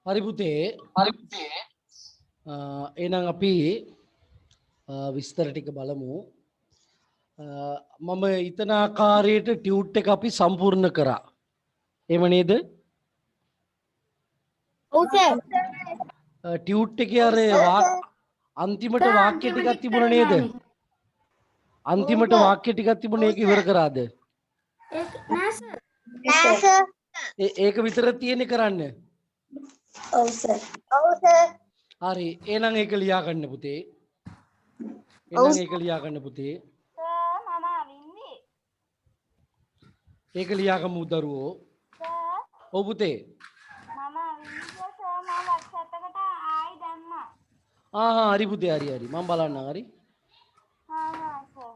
හරි පුතේ. එහෙනම් අපි විස්තර ටික බලමු. මම ඊතන ආකාරයට ටියුට් එක අපි සම්පූර්ණ කරා. එහෙම නේද? ඔව් සර්. ටියුට් එකේ අර අන්තිමට වාක්‍ය ටිකක් තිබුණා නේද? අන්තිමට වාක්‍ය ටිකක් තිබුණේ ඒක ඉවර කරාද? නෑ සර්. ඒක විතර තියෙන්නේ කරන්න. ඔව් සර්. ඔව් සර්. හරි. එහෙනම් ඒක ලියා ගන්න පුතේ. ඔව් එහෙනම් ඒක ලියා ගන්න පුතේ. සර් මම අවින්නේ. ඒක ලියාගමු දරුවෝ. සර් ඔව් පුතේ. මම අවින්නේ සර් මම WhatsApp එකට ආයි දැම්මා. හරි පුතේ හරි මම බලන්නම් හරි. සර්.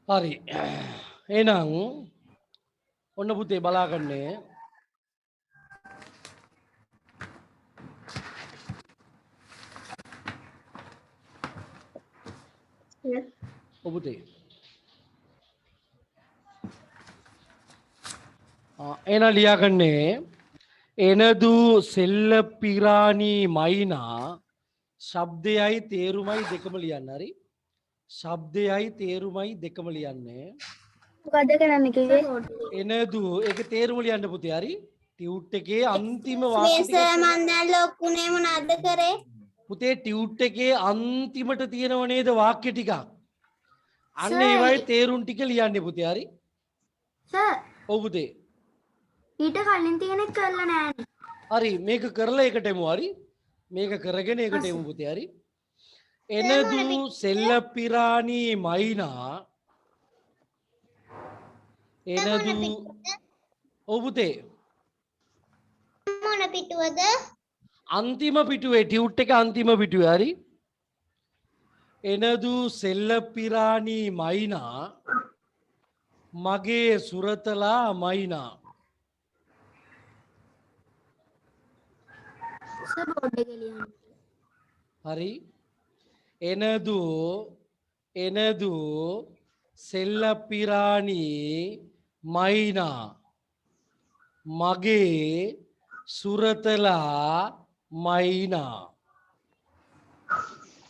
හරි. එහෙනම් ඔන්න පුතේ බලාගන්නේ. ඔව් පුතේ. එහෙනම් ලියාගන්නේ එනදු සෙල්ල පිරාණි මයිනා ශබ්දයයි තේරුමයි දෙකම ලියන්න හරි. ශබ්දයයි තේරුමයි දෙකම ලියන්නේ. මොකද කරන්න කිව්වේ? එනදු ඒක තේරුම ලියන්න පුතේ හරි. ටියුට් එකේ අන්තිම මේ වාක්‍ය සර් ටික මන් දැන් ලොක්ුනේ මොනවද කරේ? පුතේ ටියුට් එකේ අන්තිමට තියෙනව නේද වාක්‍ය ටිකක්. අන්න සර්, ඒවයි තේරුම් ටික ලියන්නේ පුතේ හරි. සර් ඔව් පුතේ. ඊට කලින් තියෙන එක කරලා නෑනේ. හරි මේක කරලා ඒකට එමු හරි. මේක කරගෙන ඒකට එමු පුතේ හරි. එනදු සෙල්ල පිරාණි මයිනා එනදු ඔව් පුතේ මොන පිටුවද? අන්තිම පිටුවේ ටියුට් එක අන්තිම පිටුවේ හරි. එනදු සෙල්ල පිරාණි මයිනා මගේ සුරතලා මයිනා. සර් බෝඩ් එක ලියන්න. හරි. එනදු සෙල්ල පිරාණි මයිනා මගේ සුරතලා මයිනා.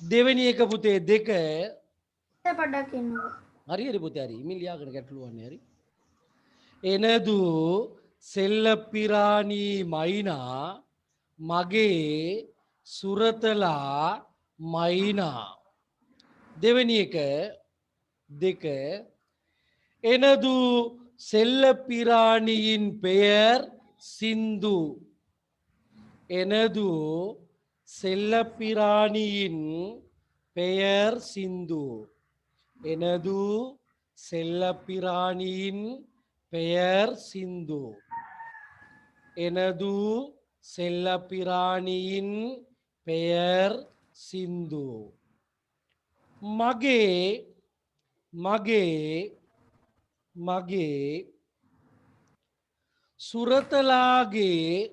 දෙවෙනි එක පුතේ දෙක සර් පොඩ්ඩක් ඉන්නකෝ. හරි හරි පුතේ හරි ඉමින් ලියාගෙන ගැටලුවන්නේ හරි. එනදු සෙල්ල පිරාණි මයිනා මගේ සුරතලා මයිනා. දෙවෙනි එක දෙක எனது செல்ல பிராணியின் பெயர் சிந்து. எனது செல்ல பிராணியின் பெயர் சிந்து. எனது செல்ல பிராணியின் பெயர் சிந்து. எனது செல்ல பிராணியின் பெயர் சிந்து. මගේ මගේ මගේ සුරතලාගේ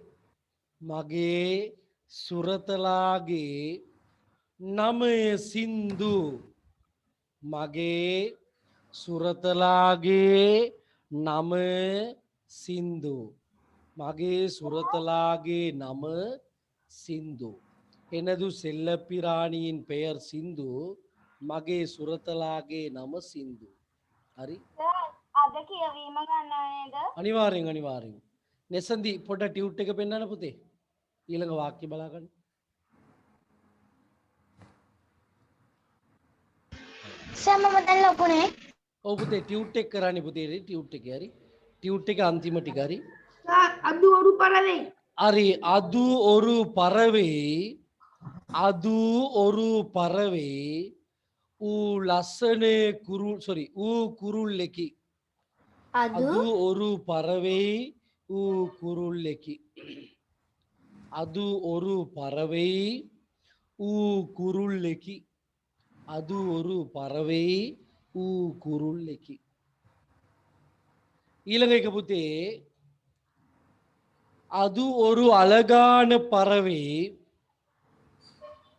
මගේ සුරතලාගේ නමය සින්දු. මගේ සුරතලාගේ නම සින්දු. මගේ සුරතලාගේ නම සින්දු. எனது செல்ல பிராணியின் பெயர் சிந்து. මගේ සුරතලාගේ නම සින්දු. හරි. අද කියවීම ගන්න නේද? අනිවාර්යෙන් අනිවාර්යෙන්. නෙසන්දි පොඩ ටියුට් එක පෙන්නන්න පුතේ. ඊළඟ වාක්‍ය බලා ගන්න. සර් මම දැන් ලකුණේ. ඔව් පුතේ ටියුට් එක කරන්නේ පුතේ ටියුට් එක හරි. ටියුට් එක අන්තිම ටික හරි. අදු ඔරු පරවේ. හරි අදු ඔරු පරවේ අදු ඔරු පරවේ ඌ ලස්සනේ ඌ කුරුල්ලෙකි. අදු ඔරු පරවෙයි ඌ කුරුල්ලෙකි. අදු ඔරු පරවෙයි ඌ කුරුල්ලෙකි. අදු ඔරු පරවෙයි ඌ කුරුල්ලෙකි. ඊළඟ එක පුතේ அது ஒரு அழகான பறவை.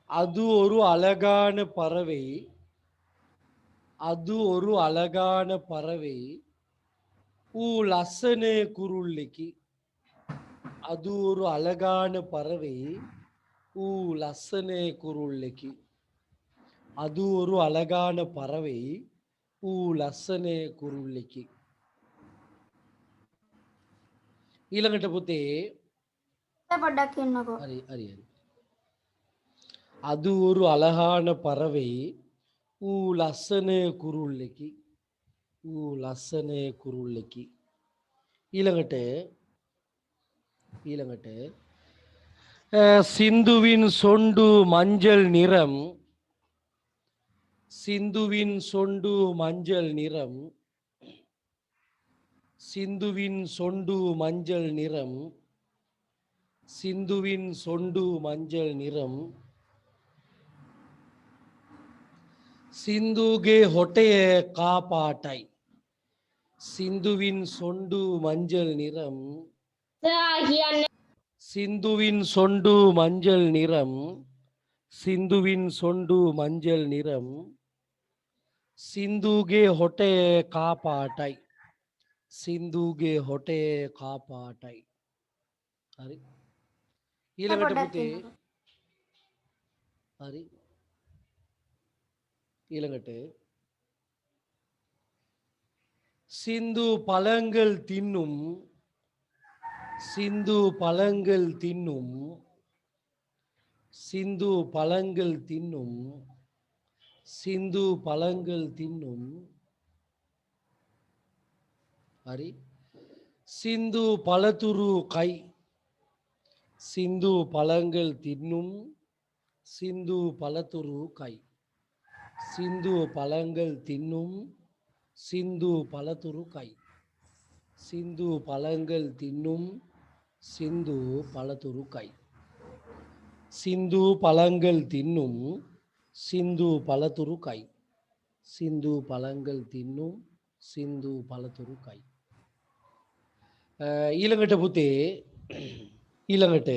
அது ஒரு அழகான பறவை அது ஒரு அழகான பறவை ஊ லස්සනේ குருල්ලෙකි. அது ஒரு அழகான பறவை ஊ லස්සනේ குருල්ලෙකි. அது ஒரு அழகான பறவை ஊ லස්සනේ குருල්ලෙකි. ඊළඟට පුතේ පොඩ්ඩක් කියන්නකෝ. හරි හරි හරි. அது ஒரு அழகான பறவை ஊ லස්සනේ குருල්ලෙකි. ஊ லස්සනේ குருල්ලෙකි. ඊළඟට சிந்துவின் சொண்டு மஞ்சள் நிறம். சிந்துவின் சொண்டு மஞ்சள் நிறம். சிந்துவின் சொண்டு மஞ்சள் நிறம். சிந்துவின் சொண்டு மஞ்சள் நிறம். சிந்துගේ හොටය කා පාටයි. සින්දුවින් සොන්ඩු මංජල් නිறம். சிந்துவின் சொண்டு மஞ்சள் நிறம். சிந்துவின் சொண்டு மஞ்சள் நிறம். சிந்துගේ හොටය කා පාටයි. සින්දුගේ හොටය කා පාටයි. හරි. ඊළඟට පුතේ හරි. ඊළඟට சிந்து பழங்கள் தின்னும். சிந்து பழங்கள் தின்னும். சிந்து பழங்கள் தின்னும். சிந்து பழங்கள் தின்னும். ஹரி. சிந்து பழத்துரு கை. சிந்து பழங்கள் தின்னும். சிந்து பழத்துரு கை. சிந்து பழங்கள் தின்னும். சிந்து பழத்துரு கை. சிந்து பழங்கள் தின்னும். சிந்து பழத்துரு கை. சிந்து பழங்கள் தின்னும். சிந்து பழத்துரு கை. சிந்து பழங்கள் தின்னும். சிந்து பழத்துரு கை. ඊළඟට පුතේ ඊළඟට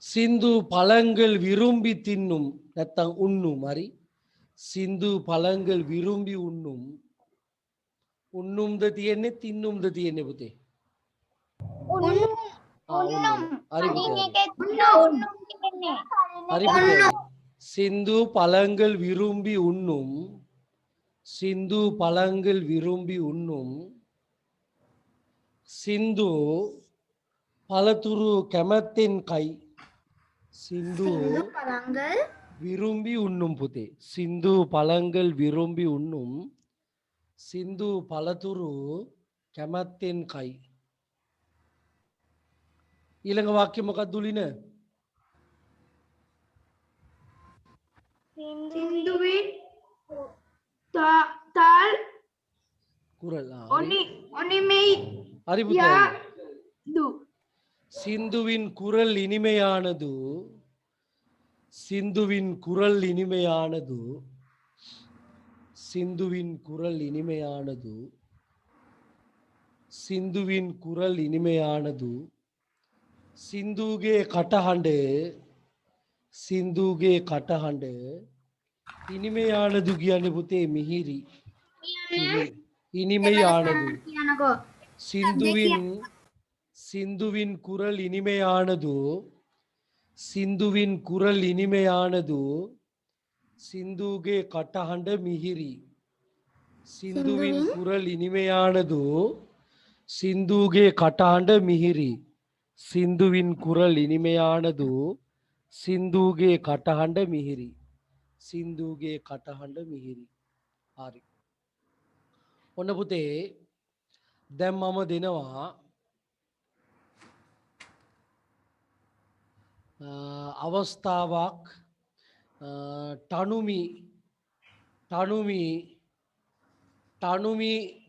சிந்து பழங்கள் விரும்பி தின்னும் නැත්තම් උන්නුම්. හරි. සින්දු පළංගල් විරුම්බි උන්නුම්. උන්නුම්ද තියෙන්නේ තින්නුම්ද තියෙන්නේ පුතේ? උන්නුම්. හරි පුතේ. උන්නුම්. හරි පුතේ. සින්දු පළංගල් විරුම්බි උන්නුම්. සින්දු පළංගල් විරුම්බි උන්නුම්. සින්දු පළතුරු කැමැත්තෙන් කයි. සින්දු පළංගල් விரும்பி உண்ணும் පුතේ. සින්දු පළංගල් විරුම්බි උන්නුම්. සින්දු පළතුරු කැමැත්තෙන් කයි. ඊළඟ වාක්‍ය මොකක්ද දුලින? සින්දුවින් තාල් කුරල්. ஒனிமெய் හරි පුතේ. து சிந்துவின் குரல் இனிமையானது. சிந்துவின் குரல் இனிமையானது. சிந்துவின் குரல் இனிமையானது. சிந்துவின் குரல் இனிமையானது. சிந்துගේ කටහඬ. සින්දුගේ කටහඬ ඉනිමයානදු කියන්නේ පුතේ මිහිරි. இனிமையானது. சிந்துவின் குரல் இனிமையானது. சிந்துவின் குரல் இனிமையானது. சிந்துගේ කටහඬ මිහිරි. சிந்துவின் குரல் இனிமையானது. சிந்துගේ කටහඬ මිහිරි. சிந்துவின் குரல் இனிமையானது. சிந்துගේ කටහඬ මිහිරි. සින්දුගේ කටහඬ මිහිරි. හරි. ඔන්න පුතේ දැන් මම දෙනවා අවස්ථාවක්. ටනුමි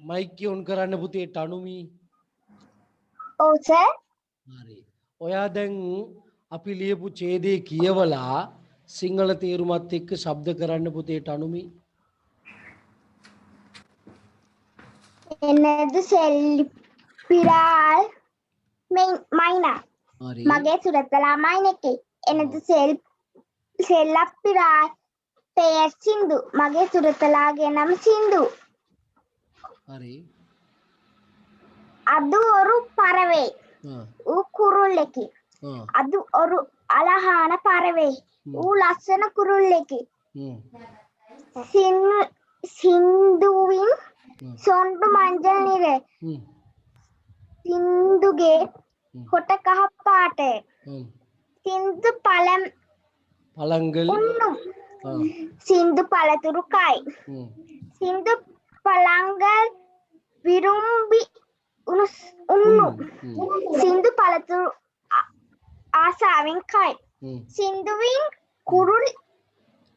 මයික් ඔන් කරන්න පුතේ. ටනුමි. ඔව් සර්. හරි. ඔයා දැන් අපි ලියපු ඡේදය කියවලා සිංහල තේරුමත් එක්ක ශබ්ද කරන්න පුතේ. ටනුමි. எனது செல்பிரால் மைனா හරි. මගේ සුරතලා මයිනකේ. எனது සෙල්ලප්පිරා පෙයර් සින්දු මගේ සුරතලාගේ නම සින්දු හරි අදු ඔරු පරවේ ආ ඌ කුරුල්ලෙකි ආ අදු ඔරු අලහාන පරවේ ඌ ලස්සන කුරුල්ලෙකි සින්දුවින් සොන්ඩු මංජල් නිරේ සින්දුගේ හොට කහ පාටේ සින්දු பழங்கள் උන්නුම් ஆ සින්දු පළතුරු කයි ம் සින්දු පළංගල් විරුම්බි උන්නු සින්දු පළතුරු ආසාවෙන් කයි ம் සින්දුවින් කුරුල්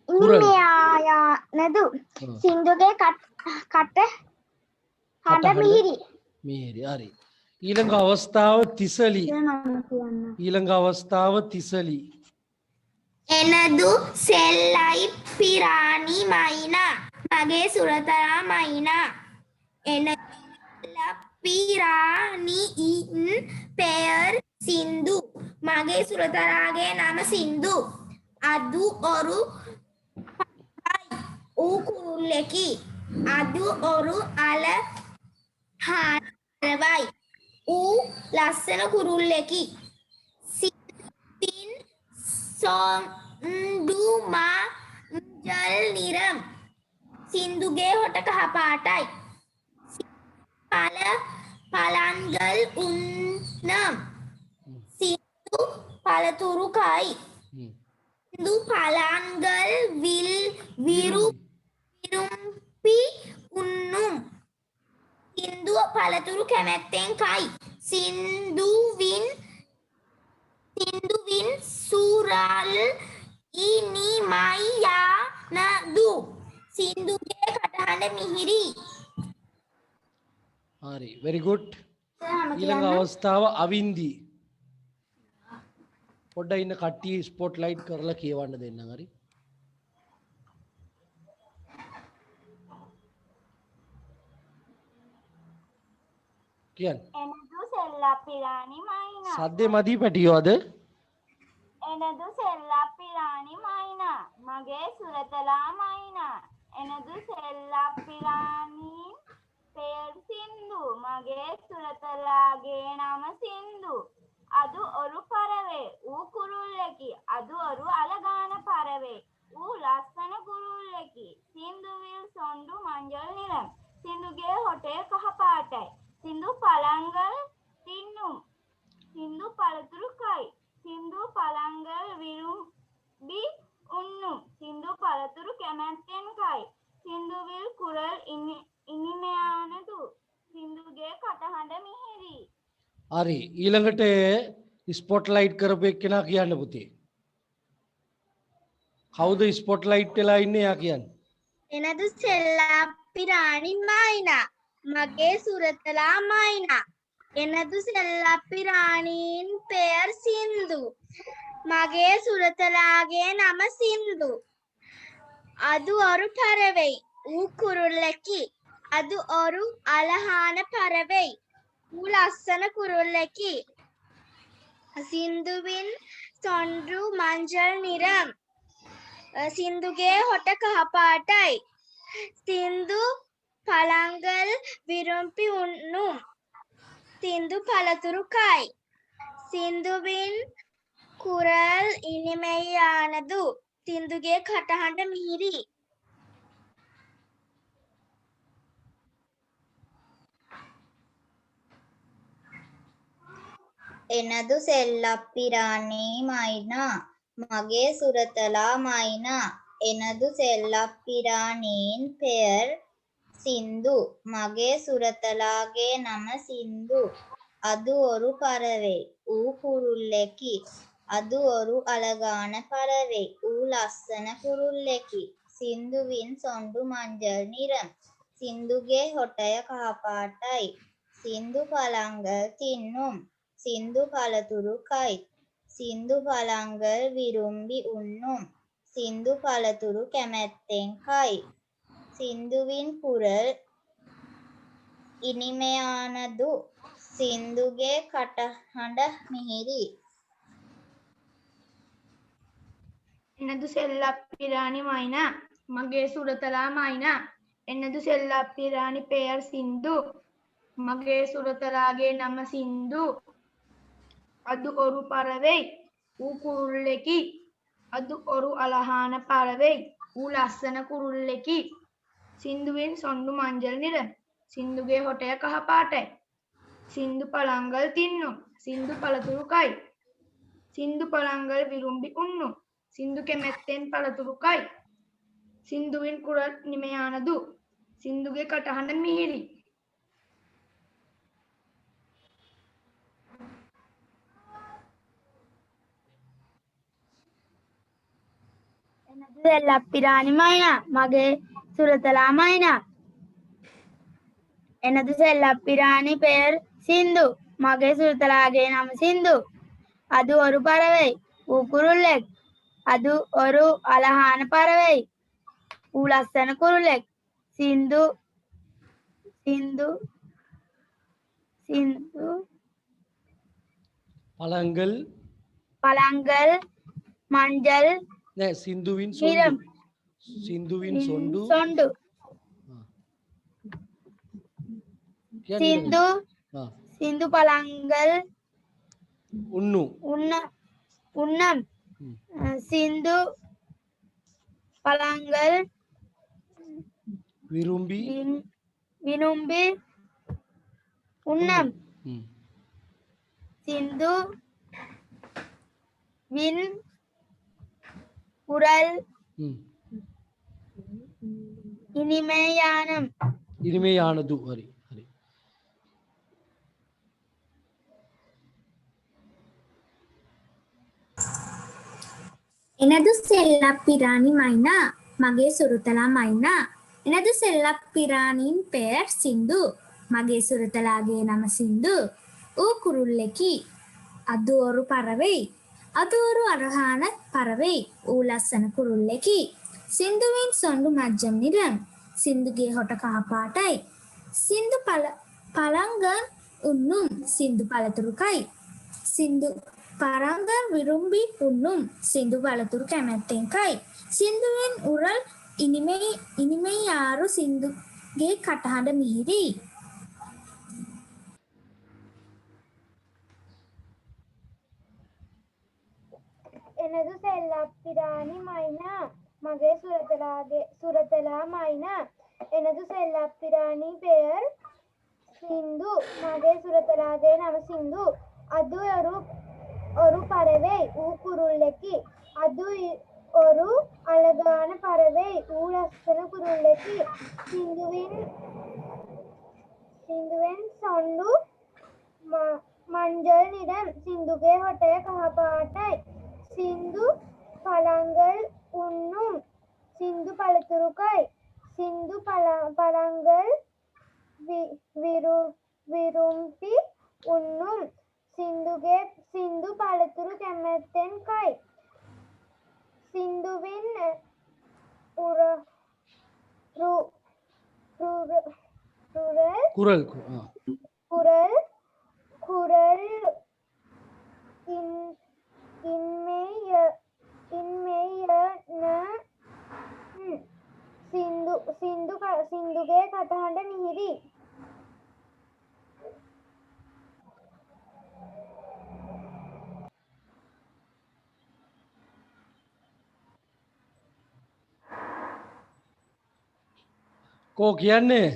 කුරල්. ඉනිමයානදු සින්දුගේ කට හඬ මිහිරි මිහිරි හරි ඊළඟ අවස්ථාව තිසලි ඊළඟ අවස්ථාව තිසලි එනදු සෙල්ලයි පිරාණි මයිනා මගේ සුරතරා මයිනා එන පිරාණියින් පෙයර් සින්දු මගේ සුරතරාගේ නම සින්දු අදු ඔරු ඌ කුරුල්ලෙකි අදු ඔරු අල හාරවයි ඌ ලස්සන කුරුල්ලෙකි සින් සොන්ඩු මංජල් නිරම් සින්දුගේ හොට කහපාටයි පළංගල් උන්නම් සින්දු පළතුරු කයි සින්දු පළංගල් විරුම්පි උන්නුම් සින්දුව පළතුරු කැමැත්තෙන් කයි සින්දුවින් සුරල් ඉනිමයානදු සින්දුගේ කටහඬ මිහිරි හරි very good ඊළඟ අවස්ථාව අවින්දි පොඩ්ඩක් ඉන්න කට්ටිය ස්පොට් ලයිට් කරලා කියවන්න දෙන්නම් හරි කියන්න එනදු සෙල්ලප්පිරාණි මයිනා සද්දේ මදි පැටියෝද එනදු සෙල්ලප්පිරාණි මයිනා මගේ සුරතලා මයිනා එනදු සෙල්ලප්පිරාණි පෙයර් සින්දු මගේ සුරතලාගේ නම සින්දු අදු ඔරු පරවේ ඌ කුරුල්ලෙකි අදු ඔරු අලගාන පරවේ ඌ ලස්සන කුරුල්ලෙකි සින්දුවිල් සොන්ඩු මංජල් නිලම් සින්දුගේ හොටේ කහ පාටයි සින්දු පළංගල් තින්නුම් සින්දු පළතුරු කයි සින්දු පළංගල් විරුම්බි උන්නුම් සින්දු පළතුරු කැමැත්තෙන් කයි සින්දුවිල් කුරල් ඉනිමයානදු සින්දුගේ කටහඬ මිහිරි හරි ඊළඟට ස්පොට් ලයිට් කරපු එක්කෙනා කියන්න පුතේ කවුද ස්පොට් ලයිට් වෙලා ඉන්නේ යා කියන්න එනදු සෙල්ලප්පිරාණි මයිනා මගේ සුරතලා මයිනා එනදු සෙල්ලප්පිරාණීන් පෙයර් සින්දු මගේ සුරතලාගේ නම සින්දු අදු ඔරු පරවෙයි ඌ කුරුල්ලෙකි අදු ඔරු අලහාන පරවෙයි ඌ ලස්සන කුරුල්ලෙකි සින්දුවින් සොන්ඩු මංජල් නිරම් සින්දුගේ හොට කහපාටයි සින්දු පළංගල් විරුම්පි උන්නුම් සින්දු පළතුරු කයි සින්දුවින් කුරල් ඉනිමයානදු සින්දුගේ කටහඬ මිහිරි එනදු සෙල්ලප්පිරාණි මයිනා මගේ සුරතලා මයිනා එනදු සෙල්ලප්පිරාණීන් පෙයර් සින්දු මගේ සුරතලාගේ නම සින්දු අදු ඔරු පරවේ ඌ කුරුල්ලෙකි අදු ඔරු අලගාන පරවේ ඌ ලස්සන කුරුල්ලෙකි සින්දුවින් සොන්ඩු මංජල් නිරම් සින්දුගේ හොටය කහපාටයි සින්දු පළංගල් තින්නුම් සින්දු පළතුරු කයි සින්දු පළංගල් විරුම්බි උන්නුම් සින්දු පළතුරු කැමැත්තෙන් කයි සින්දුවින් කුරල් ඉනිමයානදු සින්දුගේ කටහඬ මිහිරි එනදු සෙල්ලප්පිරාණි මයිනා මගේ සුරතලා මයිනා එනදු සෙල්ලප්පිරාණි පෙයර් සින්දු මගේ සුරතලාගේ නම සින්දු අදු ඔරු පරවෙයි ඌ කුරුල්ලෙකි අදු ඔරු අලහාන පරවෙයි ඌ ලස්සන කුරුල්ලෙකි සින්දුවෙන් සොන්ඩු මංජල් නිර සින්දුගේ හොටය කහ පාටයි සින්දු පළංගල් තින්නු සින්දු පළතුරු කයි සින්දු පළංගල් විරුම්බි උන්නු සින්දු කැමැත්තෙන් පළතුරු කයි සින්දුවෙන් කුරල් නිමයානදු සින්දුගේ කටහඬ මිහිරි එනදු සෙල්ලප්පිරාණි මයිනා මගේ සුරතලා මයිනා එනදු සෙල්ලප්පිරාණි පෙයර් සින්දු මගේ සුරතලාගේ නම සින්දු අදු ඔරු පරවෙයි ඌ කුරුල්ලෙක් අදු ඔරු අලහාන පරවෙයි ඌ ලස්සන කුරුල්ලෙක් සින්දු පළංගල් පළංගල් මංජල් නෑ සින්දුවින් නිරම් සොන්ඩු සොන්ඩු සින්දු ආ සින්දු පළංගල් උන්නු උන්නම් සින්දු පළංගල් විරුම්බි විනුම්බි උන්නම් හ්ම්. සින්දු වින් කුරල් හ්ම්. ඉනිමේ යානම් ඉරිමේ යානදු හරි හරි එනදු සෙල්ලප්පිරාණි මයිනා මගේ සුරතලා මයිනා එනදු සෙල්ලප්පිරාණින් පෙයර් සින්දු මගේ සුරතලාගේ නම සින්දු ඌ කුරුල්ලෙකි අදු ඔරු පරවෙයි අදු ඔරු අරහාන පරවෙයි ඌ ලස්සන කුරුල්ලෙකි සින්දුවෙන් සොන්ඩු මජ්ජම් නිරම් සින්දුගේ හොට කහ පාටයි සින්දු පළංගන් උන්නුම් සින්දු පළතුරු කයි සින්දු පරංගන් විරුම්බි උන්නුම් සින්දු පළතුරු කැමැත්තෙන් කයි සින්දුවෙන් උරල් ඉනිමේ යාරු සින්දුගේ කටහඬ මිහිරි එනදු සෙල්ලප්පිරාණි මයිනා මගේ සුරතලා මයිනා එනදු සෙල්ලප්පිරාණි පෙයර් සින්දු මගේ සුරතලාගේ නම සින්දු අදු ඔරු පරවෙයි ඌ කුරුල්ලෙකි අදු ඔරු අලගාන පරවෙයි ඌ ලස්සන කුරුල්ලෙකි සින්දුවෙන් සොන්ඩු මංජල් නිරම් සින්දුගේ හොටය කහ පාටයි සින්දු පළංගල් උන්නුම් සින්දු පළතුරු කයි සින්දු පළංගල් විරුම්පි උන්නුම් සින්දු පළතුරු කැමැත්තෙන් කයි සින්දුවින් කුරල් කුරල් සින්දුගේ කටහඬ මිහිරි කෝ කියන්නේ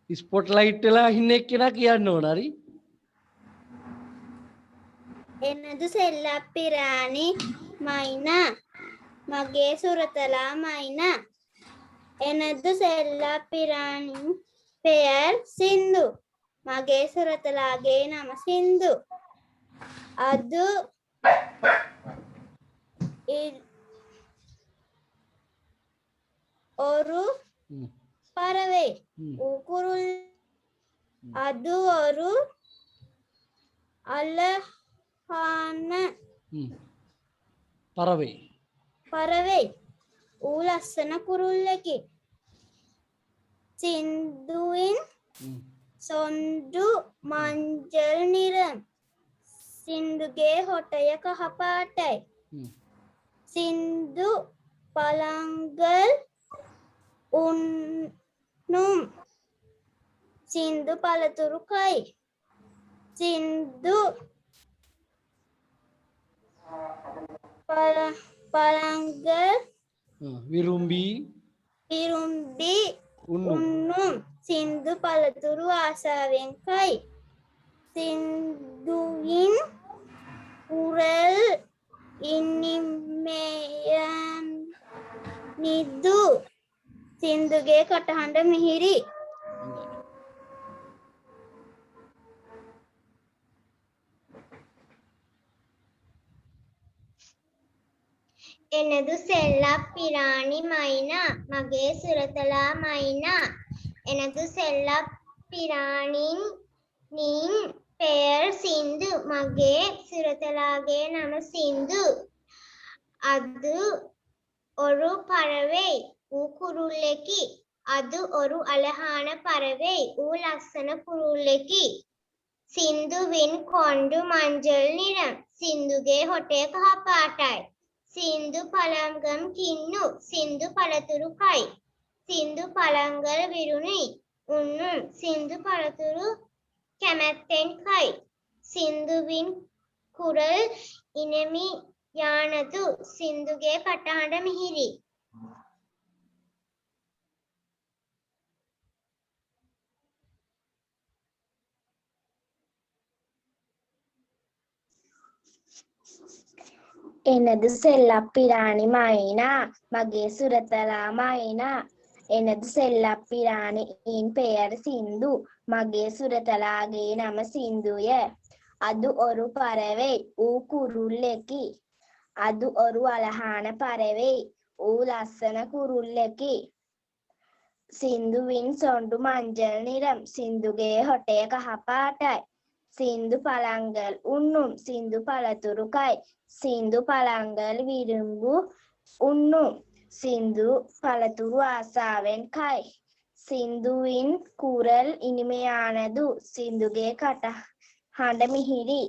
ස්පොට්ලයිට් වෙලා ඉන්න එක්කෙනා කියන්න ඕන හරි එනදු සෙල්ලප්පිරාණි මයිනා මගේ සුරතලා මයිනා එනදු සෙල්ලප්පිරාණි පෙයර් සින්දු මගේ සුරතලාගේ නම සින්දු අදු ඔරු පරවෙයි ඌ කුරුල් අදු ඔරු අලහාන පරවෙයි ඌ ලස්සන කුරුල්ලෙකි සින්දුවෙන් සොන්ඩු මංජල් නිරම් සින්දුගේ හොටය කහ පාටයි சிந்து பழங்கள் உண்ணும் சிந்து பழத்துரு கை சிந்து பழங்கள் விரும்பி விரும்பி உண்ணும் உண்ணும் சிந்து பழத்துரு ஆசாவின் கை சிந்துவின் குரல் ඉනිමයනිදු සින්දුගේ කටහඬ මිහිරි එනදු සෙල්ලක් පිරාණි මයිනා මගේ සුරතලා මයිනා එනදු සෙල්ලක් පිරාණින් නින් பெயர் சிந்து மகே சிறுத்தலாகே நம சிந்து அது ஒரு பறவை குருளெக்கி அது ஒரு அழகான பறவை லස්සන කුරුල්ලෙකි සින්දුவின் කොණ්ඩු මංජල් නිறம் සින්දුගේ හොටේ කහ පාටයි සින්දු පළංගම් කින්නු සින්දු පළතුරු කයි සින්දු පළංගල් විරුණි උන්නුම් සින්දු පළතුරු කැමැත්තෙන් කයි සින්දුවින් කුරල් ඉනෙමි යානතු සින්දුගේ කටහඬ මිහිරි එනදු සෙල්ලක් පිරාණි මයිනා මගේ සුරතලා මයිනා එනදු සෙල්ලක් පිරාණිயின் பெயர் சிந்து மகே சுரතලාගේ නම සින්දුය அது ஒரு பறவை குருளெக்கி அது ஒரு அழகான பறவை லස්සන කුරුල්ලෙකි සින්දුவின் சொண்டு மஞ்சள் நிறம் සින්දුගේ හොටේ කහ පාටයි සින්දු පළංගල් උන්නුම් සින්දු පළතුරු කයි සින්දු පළංගල් විරුඹු උන්නුම් සින්දු පළතුරු ආසාවෙන් කයි සින්දුවින් කුරල් ඉනිමයානදු සින්දුගේ කටහඬ මිහිරි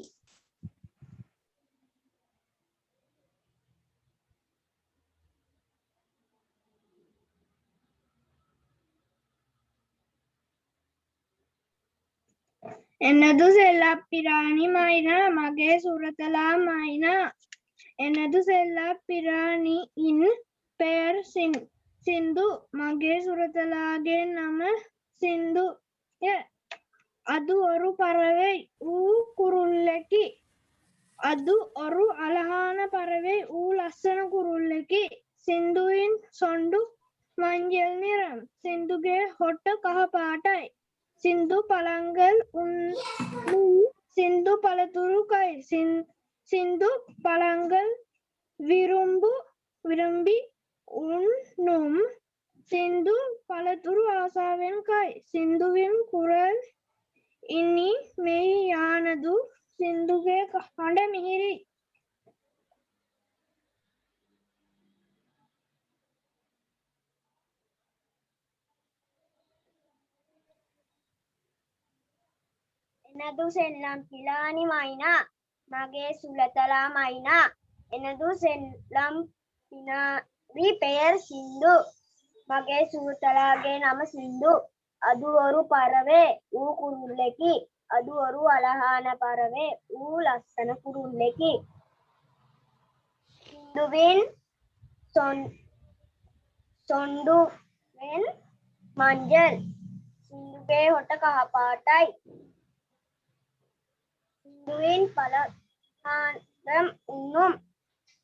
එනදු සෙල්ලක් පිරාණි මයිනා මගේ සුරතලා මයිනා එනදු සෙල්ලක් පිරාණිயின் பெயர் සින්දු මගේ සුරතලාගේ නම සින්දුය அது ஒரு பறவை குருளெக்கி அது ஒரு அழகான பறவை லස්සන කුරුල්ලෙකි සින්දුவின் சொண்டு மஞ்சள் நிறம் සින්දුගේ හොට කහ පාටයි සින්දු පළංගල් සින්දු පළතුරු කයි සින්දු පළංගල් විරුම්බි උන්නුම් සින්දු පළතුරු ආසාවෙන් කයි සින්දුවින් කුරල් ඉනිමෙයානදු සින්දුගේ කටහඬ මිහිරි එනදු සෙල්ලම් පිරාණි මයිනා මගේ සුරතලා මයිනා එනදු සෙල්ලම් පිරාණි பெயர் சிந்து மகே சுருத்தலாகே நம சிந்து அது ஒரு பறவை குருளெக்கி அது ஒரு அழகான பறவை லස්සන කුරුල්ලෙකි සින්දුவின் சொண்டுවෙන් මංජල් සින්දුගේ හොට කහ පාටයි සින්දුවින් පළහනගම් උන්නුම්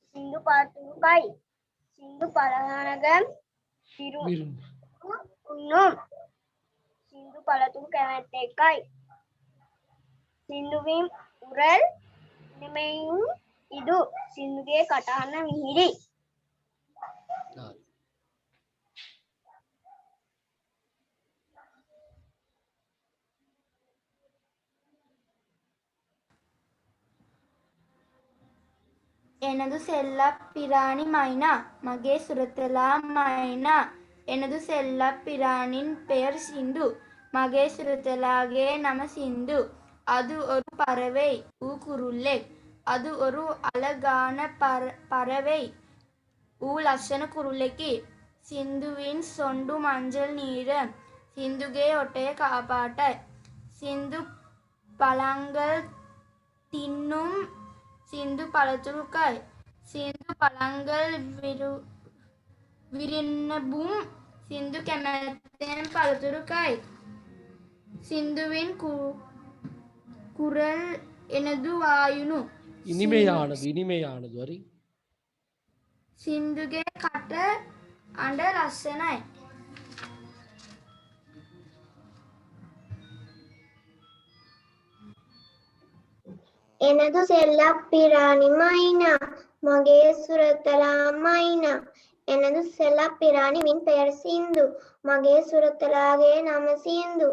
සින්දු පළතුරු කයි සින්දු පළහනගම් උන්නුම් සින්දු පළතුරු කැමැත්තෙක්කයි සින්දුවින් කුරල් ඉනිමයුන් ඉදු සින්දුගේ කටහඬ මිහිරි එනදු සෙල්ලක් පිරාණි මයිනා මගේ සුරතලා මයිනා එනදු සෙල්ලක් පිරාණිன் பெயர் சிந்து மகே சுரத்தலாகே நம சிந்து அது ஒரு பறவை குருளெக் அது ஒரு அழகான பறவை ඌ ලස්සන කුරුල්ලෙකි. සින්දුවින් සොණ්ඩු මංජල් නීර. සින්දුගේ ඔටේ කහපාටයි. සින්දු පළංගල් තින්නුම් සින්දු පළතුරු කයි. සින්දු පළංගල් විරින්නබුම් සින්දු කැමැත්තෙන් පළතුරු කයි. සින්දුවින් කුරල් එනදු වායුණු. ඉනිමයානදු හරි. සින්දුගේ කට අඬ ලස්සනයි. එනදු සෙල්ලක් පිරාණි මයිනා මගේ සුරතලා මයිනා එනදු සෙල්ලක් පිරාණි මින් පෙර සින්දු මගේ සුරතලාගේ නම සින්දු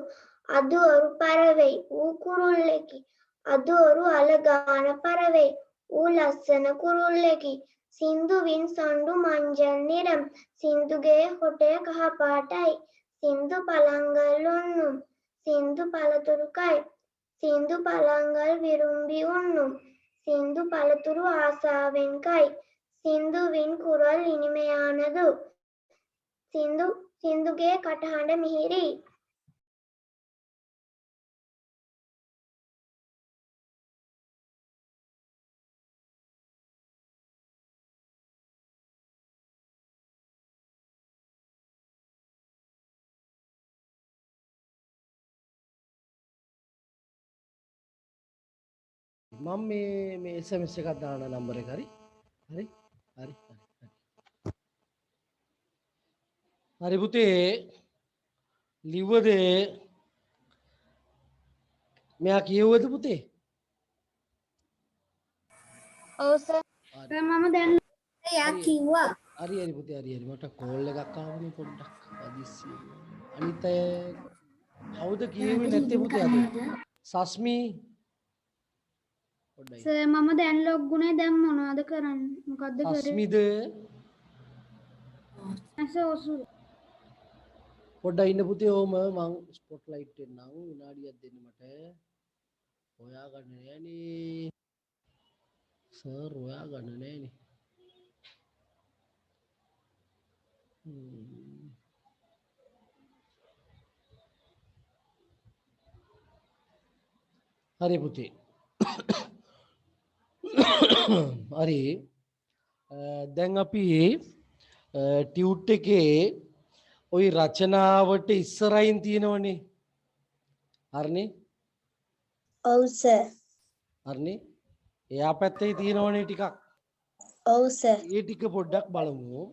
අදු ඔරු පරවෙයි ඌ කුරුල්ලෙකි අදු ඔරු අලගාන පරවෙයි ඌ ලස්සන කුරුල්ලෙකි සින්දුවින් සොණ්ඩු මංජල් නිරම් සින්දුගේ හොටේ කහපාටයි සින්දු පළංගල් උන්නුම් සින්දු පළතුරු කයි සින්දු පළංගල් විරුම්බි උන්නුම් සින්දු පළතුරු ආසාවෙන් කයි සින්දුවින් කුරල් ඉනිමයානදු සින්දුගේ කටහඬ මිහිරි මම මේ SMS එකක් දාන නම්බර එක හරි හරි පුතේ ලිව්වද මෙයා කියවුවද පුතේ ඔව් සර්. මම දැන් එයා කිව්වා. හරි පුතේ හරි මට කෝල් එකක් ආවනේ පොඩ්ඩක් අදිස්සිය අනිත් අය කවුද කියෙන්නේ නැත්තේ පුතේ අද සස්මි සර් මම දැන් ලොග් වුණේ දැන් මොනවද කරන්නේ? මොකද්ද කරේ? සස්මිද ඇසෝසු. පොඩ්ඩක් ඉන්න පුතේ ඕම මං ස්පොට්ලයිට් එන්නම් විනාඩියක් දෙන්න මට හොයා ගන්න නෑනේ සර් හොයා ගන්න නෑනේ හරි පුතේ හරි දැන් අපි ටියුට් එකේ ওই රචනාවට ඉස්සරහින් තියෙනවනේ හරිනේ ඔව් සර් හරිනේ එයා පැත්තේ තියෙනවනේ ටිකක් ඔව් සර් ඒ ටික පොඩ්ඩක් බලමු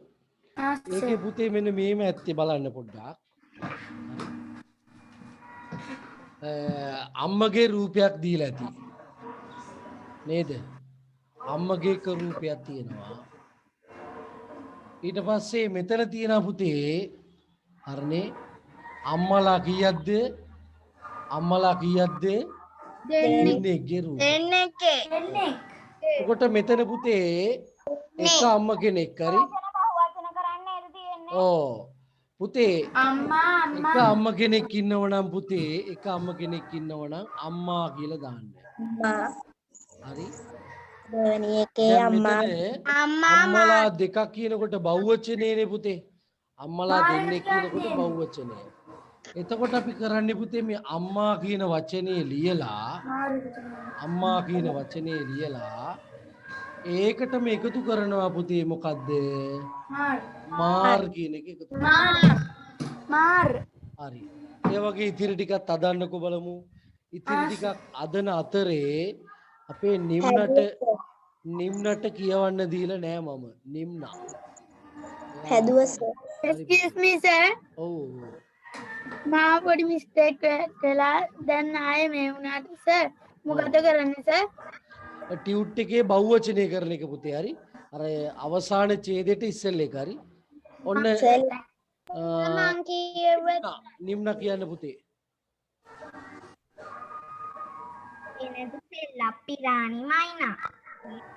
ඒකේ පුතේ මෙන්න මේම ඇත්තේ බලන්න පොඩ්ඩක් අම්මගේ රූපයක් දීලා ඇති නේද අම්මගේ රූපයක් තියෙනවා ඊට පස්සේ මෙතන තියෙන පුතේ හරිනේ අම්මලා කීයක්ද දෙන්නෙක්ගේ රූප එතකොට මෙතන පුතේ එක අම්ම කෙනෙක් හරි ඕ පුතේ එක අම්ම කෙනෙක් ඉන්නව නම් පුතේ එක අම්ම කෙනෙක් ඉන්නව නම් අම්මා කියලා දාන්න හරි දෙවෙනි එකේ අම්මලා දෙකක් කියනකොට බහුවචනයනේ පුතේ අම්මලා දෙන්නෙක් කියනකොට බහුවචනය එතකොට අපි කරන්නේ පුතේ මේ අම්මා කියන වචනේ ලියලා ඒකටම එකතු කරනවා පුතේ මොකද්ද මාර් කියන එක එකතු මාර් හරි ඒ වගේ ඉතිරි ටිකක් අදන්නකෝ බලමු ඉතිරි ටිකක් අදන අතරේ අපේ නිම්නට කියවන්න දීලා නෑ මම නිම්නා හැදුවා සර් excuse me sir ඔව් මා පොඩි මිස්ටේක් කළා දැන් ආයේ මේ වුණාට සර් මොකද කරන්නේ සර් ටියුට් එකේ බහුවචනය කරන එක පුතේ හරි අර අවසාන ඡේදයට ඉස්සෙල්ල එක හරි ඔන්න මං කියුවේ නිම්න කියන්න පුතේ එනදු සෙල්ලක් පිරාණි මයිනා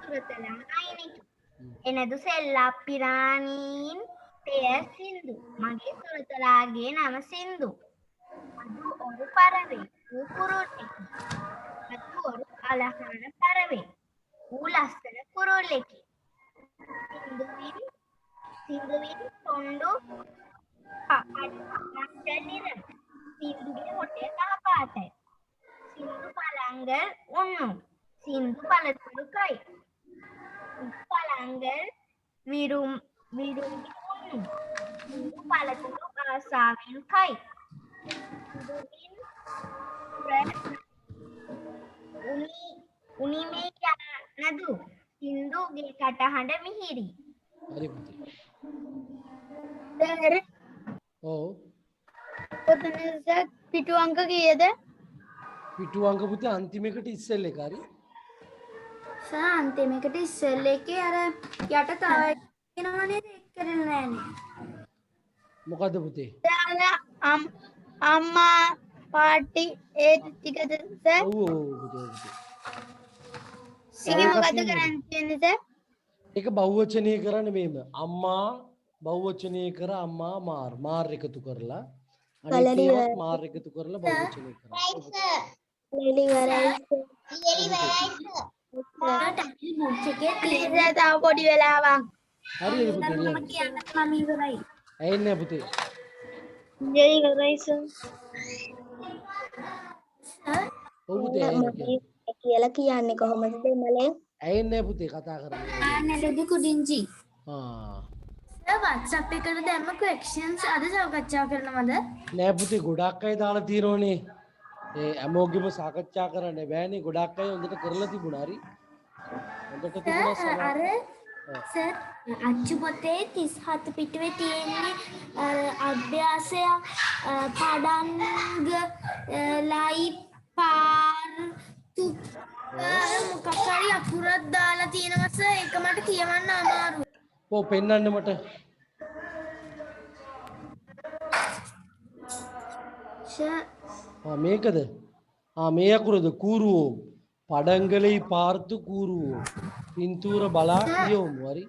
සුරතලා මයිනේ එනදු සෙල්ලක් පිරාණීන් පෙර සින්දු මගේ සුරතලාගේ නම සින්දු අදු ඔරු පරවේ ඌ කුරුල්ලෙකි අදු ඔරු අලහන පරවේ ඌ ලස්සන කුරුල්ලෙකි සින්දුවින් සින්දුවින් තොණ්ඩු අඩලිර සින්දුගේ හොටේ කහ පාටයි සින්දු පළංගල් උණුම් සින්දු පළතුරු කයි පළංගල් විරුම්ගේ උණුම් සින්දු පළතුරු ආසාවෙන් කයි උනිමේ යනදු සින්දුගේ කටහඬ මිහිරි හරි පුතේ. සර් ඔව්. ඔතන සර් පිටු අංක කීයද? පිටු අංක පුතේ අන්තිම එකට ඉස්සෙල් එක හරි. සර් අන්තිම එකට ඉස්සෙල් එකේ අර යට තව එනවා නේද? ඒක කරලා නෑනේ. මොකද්ද පුතේ? අම්මා පාටි ඒ ටිකද සර්? ඔව් ඔව් පුතේ. ඒක මොකද කරන්න තියෙන්නේ සර්? ඒක බහුවචනීය කරන්නේ මේම. අම්මා බහුවචනීය කර අම්මා මාර් එකතු කරලා අනිත් ඒවා මාර් එකතු කරලා බහුවචනීය කරනවා. ටැක්ලි බුක් එකේ තියෙන සර් තව පොඩි වෙලාවක්. හරියද පුතේ? මම කියන්න මම ඉවරයි. ඇයින්නේ පුතේ? ඔව් පුතේ ඇයින්නේ? කියලා කියන්නේ කොහොමද දෙමළෙන් ඇයින්නේ පුතේ කතා කරන්නේ? නෙළුදු කුඩින්චි. ආ සර් WhatsApp එකට දැම්ම questions අද සාකච්ඡා කරනවද? නෑ පුතේ ගොඩක් අය දාලා තියෙනෝනේ. ඒ හැමෝගෙම සාකච්ඡා කරන්න බෑනේ. ගොඩක් අය හොඳට කරලා තිබුණා හරි. හොඳට තිබුණා සමහර. අර සර් අච්චු පොතේ 37 පිටුවේ තියෙන්නේ අර අභ්‍යාසය පඩංග ලයි පාර් මොකක් හරි අකුරක් දාලා තියෙනවා සර් ඒක මට කියවන්න අමාරුයි. ඔව් පෙන්නන්න මට. සර් මේකද? මේ අකුරද? කූරුවෝ. පඩංගලයි පාර්තු කූරුවෝ. පින්තූර බලා කියවමු හරි.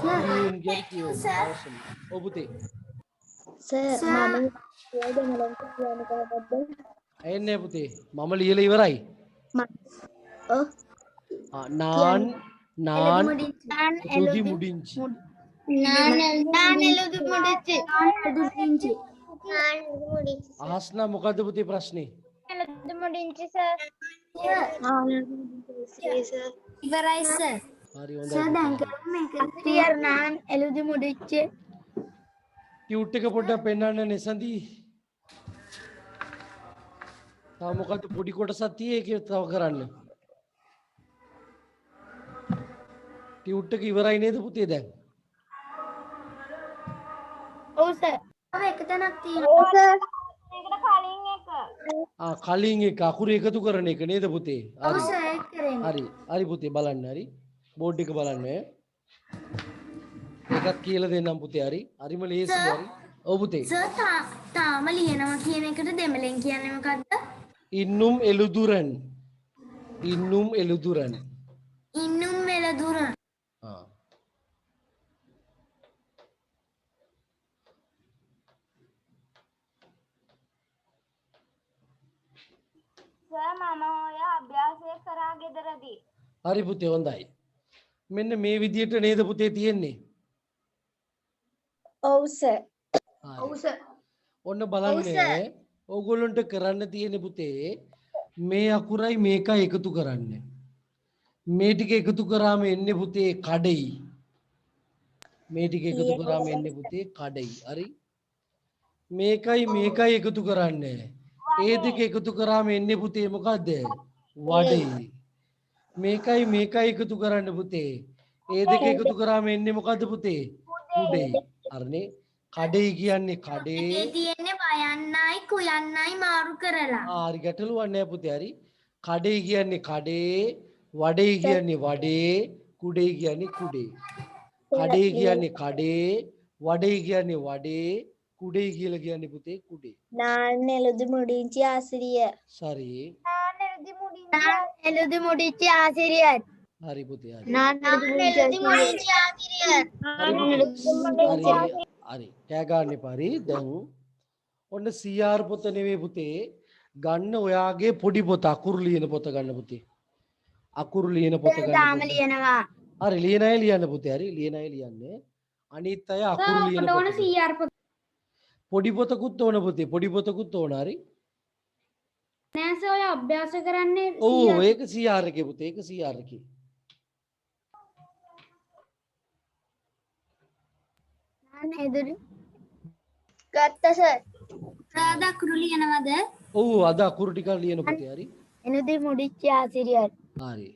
කියවමු කියවමු. ඔව් පුතේ. සර් මම කියලා දෙමළෙන් කියන්නේ කොහොමද ඇයින්නේ පුතේ? මම ලියලා ඉවරයි. ඔව් නාන් එළුදි මුඩින්චි. නානෙලුදු මුඩිච්චි. ආස්නා මොකද්ද පුතේ ප්‍රශ්නේ? නෙළුදු මුඩිච්චි සර්. ඉවරයි සර්. හරි සර් හොඳයි. දැන් කරමු මේක. ක්ලියර් නාන් එළුදු මුඩිච්චි. ටියුට් එක පොඩ්ඩක් පෙන්නන්න නෙසඳී. තව මොකද්ද පොඩි කොටසක් තියෙයි ඒක තව කරන්න. ටියුට් එක ඉවරයි නේද පුතේ දැන්? ඔව් සර්. ඔව් එක තැනක් තියෙනවා. කලින් එක අකුරු එකතු කරන එක නේද පුතේ? ඔව් හරි. සර් ඒක කරේ. හරි පුතේ බලන්න හරි. බෝඩ් එක බලන්න. එකක් කියලා දෙන්නම් පුතේ හරි. හරිම ලේසි හරි. ඔව් පුතේ. සර් තාම ලියනවා කියන එකට දෙමළෙන් කියන්නේ මොකද්ද? ඉන්නුම් එළුදුරන්. ඉන්නුම් එළුදුරන්. ඉන්නුම් මෙලදුරන්. සර් මම ඔය අභ්‍යාසය කරා ගෙදරදී හරි පුතේ හොඳයි. මෙන්න මේ විදියට නේද පුතේ තියෙන්නේ? ඔව් සර් හරි. ඔන්න බලන්න ඕගොල්ලන්ට කරන්න තියෙන පුතේ මේ අකුරයි මේකයි එකතු කරන්න. මේ ටික එකතු කරාම එන්නේ පුතේ කඩෙයි. මේ ටික එකතු කරාම එන්නේ පුතේ කඩෙයි. හරි. මේකයි එකතු කරන්න. ඒ දෙක එකතු කරාම එන්නේ පුතේ මොකද්ද? වඩෙයි. මේකයි එකතු කරන්න පුතේ. ඒ දෙක එකතු කරාම එන්නේ මොකද්ද පුතේ? කුඩෙයි. හරිනේ. කඩෙයි කියන්නේ කඩේ. ඒ තියෙන්නේ වයන්නයි කුයන්නයි මාරු කරලා. හරි ගැටලුවක් නෑ පුතේ හරි. කඩෙයි කියන්නේ කඩේ, වඩෙයි කියන්නේ වඩේ, කුඩෙයි කියන්නේ කුඩේ. කඩෙයි කියන්නේ කඩේ, වඩෙයි කියන්නේ වඩේ, කුඩෙයි කියලා කියන්නේ පුතේ කුඩේ. නාන්න එළුදු මුඩින්චි ආසිරිය සරි. එළුදු මුඩිච්චි ආසිරියත්. හරි පුතේ හරි. එළුදු මුඩිච්චි ආසිරියත්. හරි. කෑ ගන්න එපා හරි. දැන් ඔන්න CR පොත නෙවෙයි පුතේ. ගන්න ඔයාගේ පොඩි පොත අකුරු ලියන පොත ගන්න පුතේ. අකුරු ලියන පොත ගන්න. තාම ලියනවා. හරි ලියන අය ලියන්න පුතේ හරි ලියන අය ලියන්නේ. අනිත් අය අකුරු ලියන පොතක. පොඩි පොතකුත් ඕන පුතේ. පොඩි පොතකුත් ඕන හරි. නෑ සර් ඔය අභ්‍යාස කරන්නේ ඔව් ඒක CR එකේ පුතේ. ඒක CR එකේ. නාන්න එදුරු ගත්ත සර්. රාද අකුරු ලියනවද? ඔව් අද අකුරු ටිකක් ලියන පුතේ හරි. එනුදි මුඩිච්ච ආසිරියර්. හරි.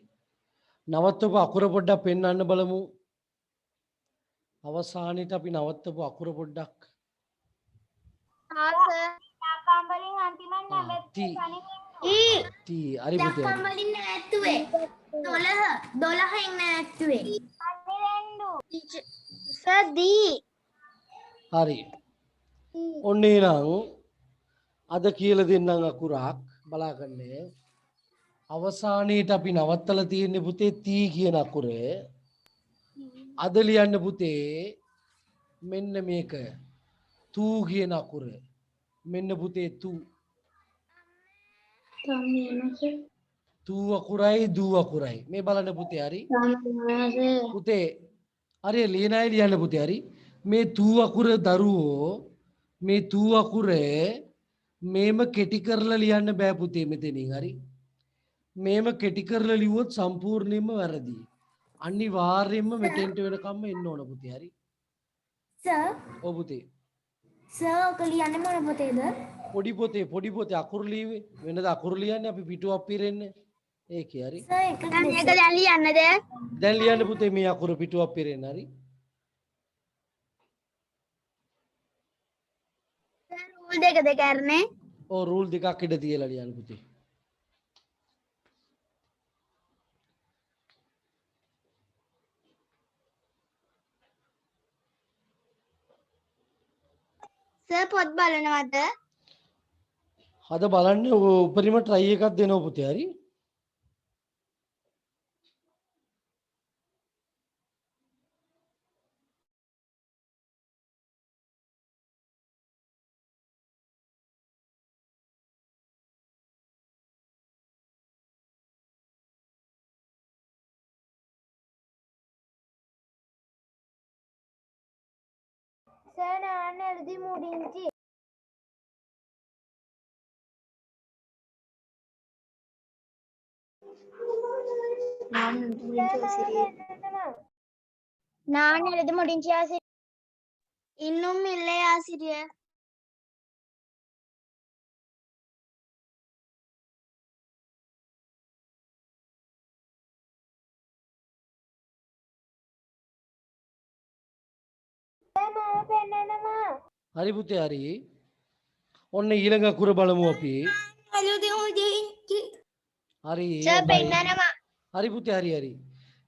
නවත්තපු අකුර පොඩ්ඩක් පෙන්වන්න බලමු. අවසානෙට අපි නවත්තපු අකුර පොඩ්ඩක්. තාකාම්බලින් අන්තිමට ටී. ඊ ටී. හරි පුතේ. හරි. වලින් නැත්තුවේ 12 නැත්තුවේ 12 සර් දී හරි. ඔන්න එහෙනම් අද කියලා දෙන්නම් අකුරක් බලාගන්නේ. අවසානයේට අපි නවත්තලා තියෙන්නේ පුතේ තී කියන අකුර. අද ලියන්න පුතේ මෙන්න මේක. තු කියන අකුර. මෙන්න පුතේ තු. තු අකුරයි දු අකුරයි. මේ බලන්න පුතේ හරි. පුතේ හරි ලියන අය ලියන්න පුතේ හරි. මේ තු අකුර දරුවෝ මේ තු අකුර මේම කෙටි කරලා ලියන්න බෑ පුතේ මෙතනින් හරි. මේම කෙටි කරලා ලිව්වොත් සම්පූර්ණයෙන්ම වැරදි. අනිවාර්යයෙන්ම මෙතෙන්ට වෙනකම්ම එන්න ඕන පුතේ හරි. සර් ඔව් පුතේ. සර් ඔක ලියන්නේ මොන පොතේද? පොඩි පොතේ අකුරු ලියුවේ. වෙනද අකුරු ලියන්නේ අපි පිටුවක් පිරෙන්නේ. ඒකේ හරි. සර් එක දැන් මේක දැන් ලියන්නද? දැන් ලියන්න පුතේ මේ අකුරු පිටුවක් පිරෙන්න හරි. රූල් දෙකද කරන්නේ? ඔව් රූල් දෙකක් ඉඳ තියලා ලියන්න පුතේ. සර් පොත් බලනවද? අද බලන්න උපරිම try එකක් දෙනවා පුතේ හරි. සර් නාන්න එළුදි මුඩින්චි නාන්න එළුදි මුඩින්චි ආසිරිය இன்னும் இல்லை ஆசிரியர் හරි පුතේ හරි. ඔන්න ඊළඟ අකුර බලමු අපි. හරි. සර් පෙන්නනවා හරි පුතේ හරි හරි.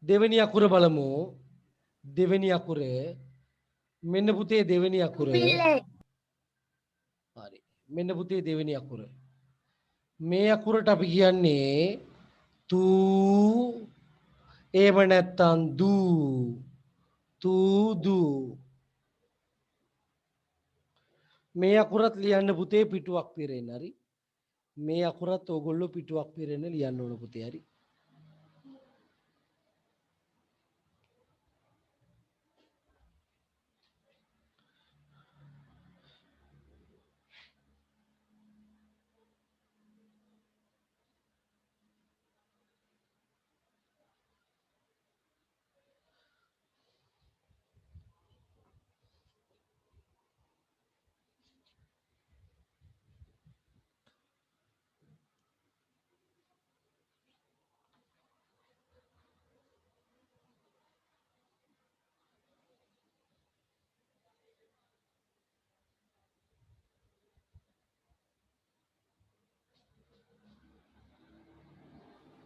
දෙවෙනි අකුර බලමු. දෙවෙනි අකුර මෙන්න පුතේ දෙවෙනි අකුර. පිල්ලේ. හරි. මෙන්න පුතේ දෙවෙනි අකුර. මේ අකුරට අපි කියන්නේ තු එහෙම නැත්නම් දු දු මේ අකුරත් ලියන්න පුතේ පිටුවක් පිරෙන්න හරි. මේ අකුරත් ඕගොල්ලෝ පිටුවක් පිරෙන්න ලියන්න ඕන පුතේ හරි.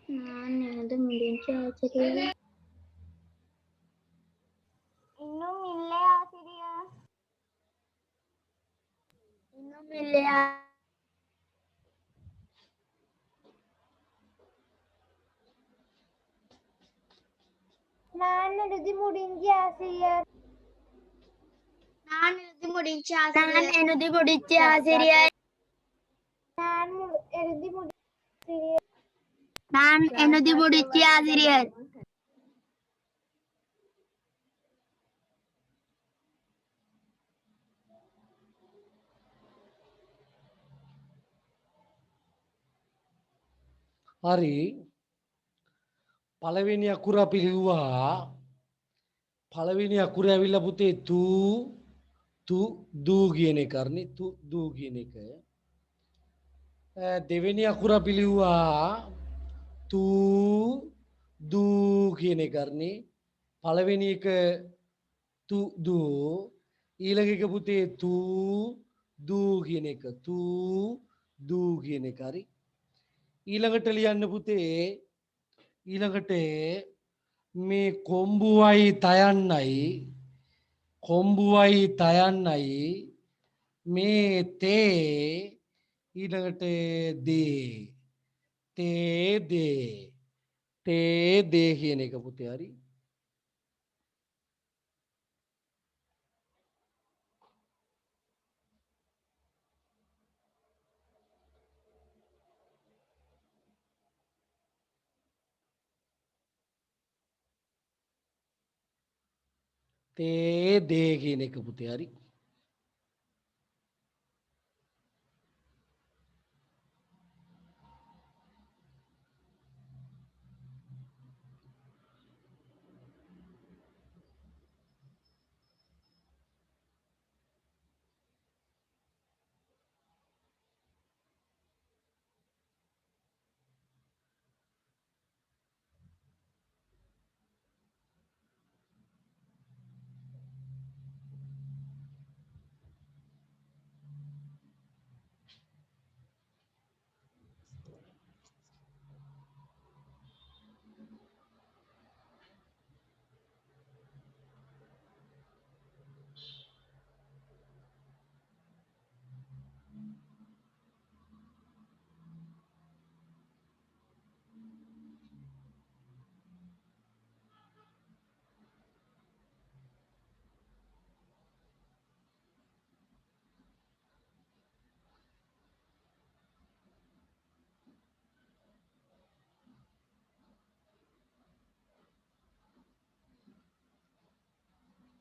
නාන්න එළුදි මුඩින්චි ආසිරිය இன்னும் இல்லை ஆசிரியர் இன்னும் இல்லையா? නාන්න එළුදි මුඩින්චි ආසිරියர் නාන්න එළුදි මුඩින්චි நான் எனுதி முடிச்ச ஆசிரியர். නාන්න එළුදි මුඩින්චි நான் எனுதி முடிச்ச ஆசிரியர். හරි පළවෙනි අකුර අපි ලිව්වා පළවෙනි අකුර ඇවිල්ලා පුතේ තු දූ කියන එක අරනේ දූ කියන එක දෙවෙනි අකුර අපි ලිව්වා දූ කියන එක අරනේ පළවෙනි එක දූ ඊළඟ එක පුතේ දූ කියන එක දූ කියන එක හරි ඊළඟට ලියන්න පුතේ ඊළඟට මේ කොම්බුවයි තයන්නයි මේ තේ ඊළඟට දේ කියන එක පුතේ හරි දේ කියන එක පුතේ හරි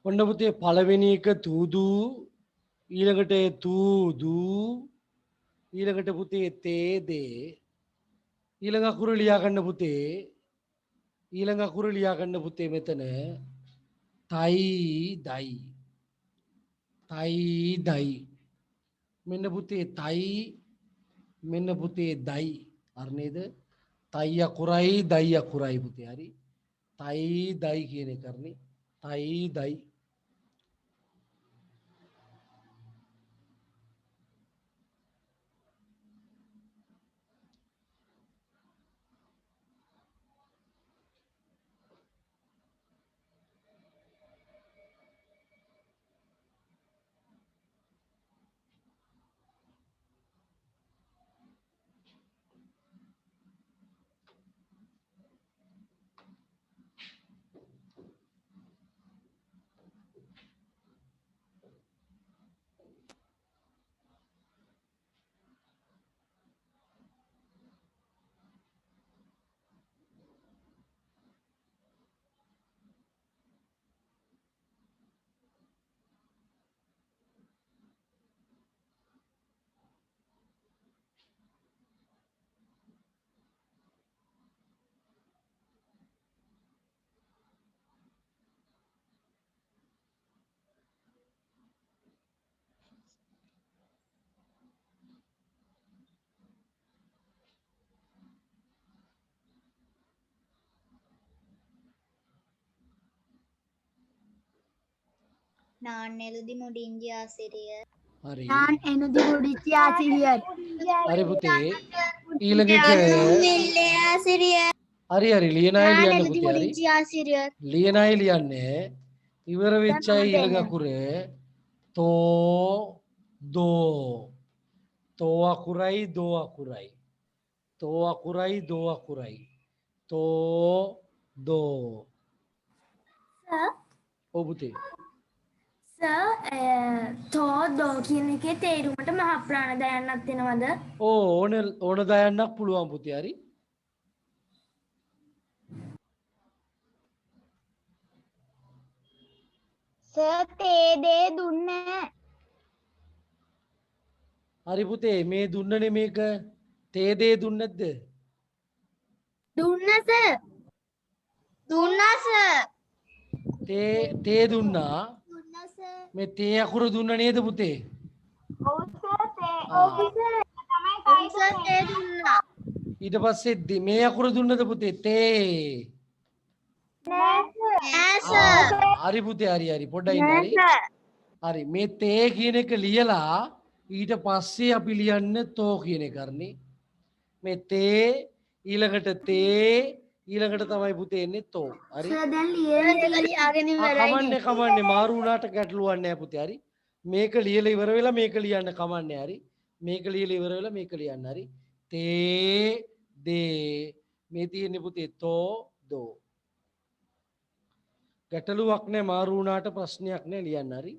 ඔන්න පුතේ පළවෙනි එක තූදූ ඊළඟට දූ ඊළඟට පුතේ තේ ඊළඟ අකුර ලියා ගන්න පුතේ ඊළඟ අකුර ලියා ගන්න පුතේ මෙතන දයි මෙන්න පුතේ මෙන්න පුතේ දයි අර නේද තයි අකුරයි අකුරයි පුතේ හරි දයි කියන එක කරන්නේ දයි நான் எழுதி முடிஞ்ச ஆசிரியர். හරි நான் எனது முடிச்சி ஆசிரியர். හරි පුතේ ඊළඟ එක இல்லை ஆசிரியர். හරි ලියන අය நான் ලියන්න எழுதி පුතේ හරි முடிஞ்ச ஆசிரியர். ලියන අය ලියන්නේ ඉවර වෙච්ච අය ඊළඟ අකුර තෝ අකුරයි දෝ අකුරයි දෝ ඔව් පුතේ තෝ දෝ කියන එකේ තේරුමට මහ ප්‍රාණ දයන්නක් වෙනවද? ඕන දයන්නක් පුළුවන් පුතේ හරි සර් තේ දේ දුන්නේ. හරි පුතේ මේ දුන්නනේ මේක තේ දේ දුන්නේ නැද්ද දුන්නස දුන්නස තේ දුන්නා. මේ තේ අකුර දුන්න නේද පුතේ? ආ. ඔව් සර් තේ දුන්නා ඊට පස්සේ මේ අකුර දුන්නද පුතේ? තේ. නෑ ආ, සර් හරි පුතේ හරි පොඩ්ඩක් ඉන්න හරි. හරි මේ තේ කියන එක ලියලා ඊට පස්සේ අපි ලියන්නේ තෝ කියන එක කරන්නේ. මේ තේ ඊළඟට තේ ඊළඟට තමයි පුතේ එන්නේ තෝ. හරි. දැන් ලියාගෙන කමන්නේ මාරු වුණාට ගැටලුවක් නැහැ පුතේ. හරි. මේක ලියලා ඉවර වෙලා මේක ලියන්න කමන්නේ. හරි. මේක ලියලා ඉවර වෙලා මේක ලියන්න. හරි. තේ දේ මේ තියෙන්නේ පුතේ තෝ දෝ. ගැටලුවක් නැහැ මාරු වුණාට ප්‍රශ්නයක් නැහැ ලියන්න. හරි.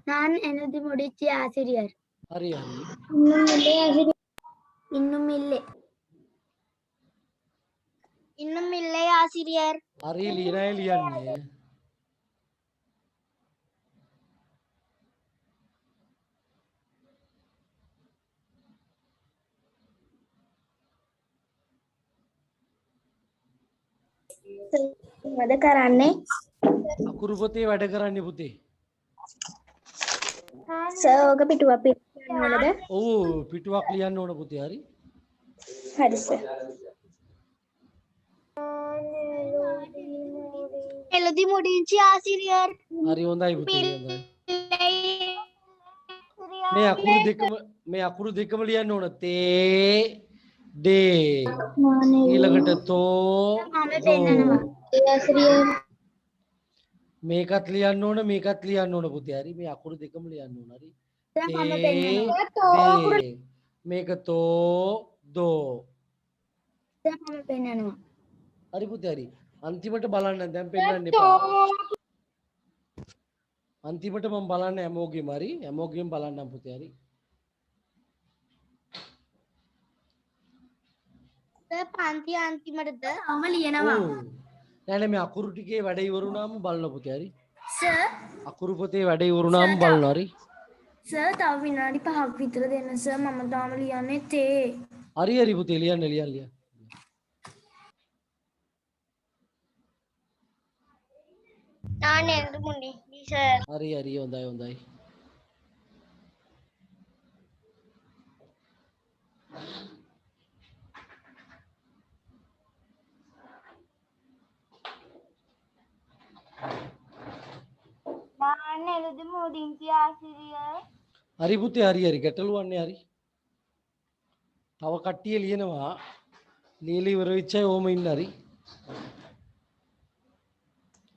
நான் எனது முடிச்சு ஆசிரியர் හරි. இன்னும் இல்லை இன்னும் இல்லை ஆசிரியர் හරි ලියනයි ලියන්නේ. වැඩ කරන්නේ අකුරු පොතේ වැඩ කරන්නේ පුතේ. සර් ඔක පිටුවක් පිටවලද ඔව් පිටුවක් ලියන්න ඕන පුතේ. හරි. හරි සර් එළදි මුඩින්චි ආසිරියර් හරි හොඳයි පුතේ. හොඳයි. මේ අකුරු දෙකම ලියන්න ඕන. තේ දේ ඊළඟට තෝ දෝ. මේකත් ලියන්න ඕන මේකත් ලියන්න ඕන පුතේ. හරි. මේ අකුරු දෙකම ලියන්න ඕන. හරි. දේ මේක තෝ දෝ. හරි පුතේ. හරි. අන්තිමට බලන්න දැන් පෙන්නන්න එපා. අන්තිමට මම බලන්න හැමෝගෙම. හරි. හැමෝගෙම බලන්නම් පුතේ. හරි. සර් පන්ති අන්තිමටද තවම ලියනවා ඔව්. නෑ මේ අකුරු ටිකේ වැඩ ඉවරුනාම බලන්න පුතේ. හරි. සර් අකුරු පොතේ වැඩ ඉවරුනාම බලනවා. හරි. සර් තව විනාඩි 5ක් විතර දෙන්න සර් මම තාම ලියන්නේ තේ. හරි පුතේ ලියන්න. நான் එළදි මුඩින්චි සර් හරි හොඳයි. நான் එළදි මුඩින්චි ආසිරියර් හරි පුතේ. හරි ගැටලුවක් නෑ. හරි. තව කට්ටිය ලියනවා. ලියලා ඉවර වෙච්ච අය ඕම ඉන්න. හරි.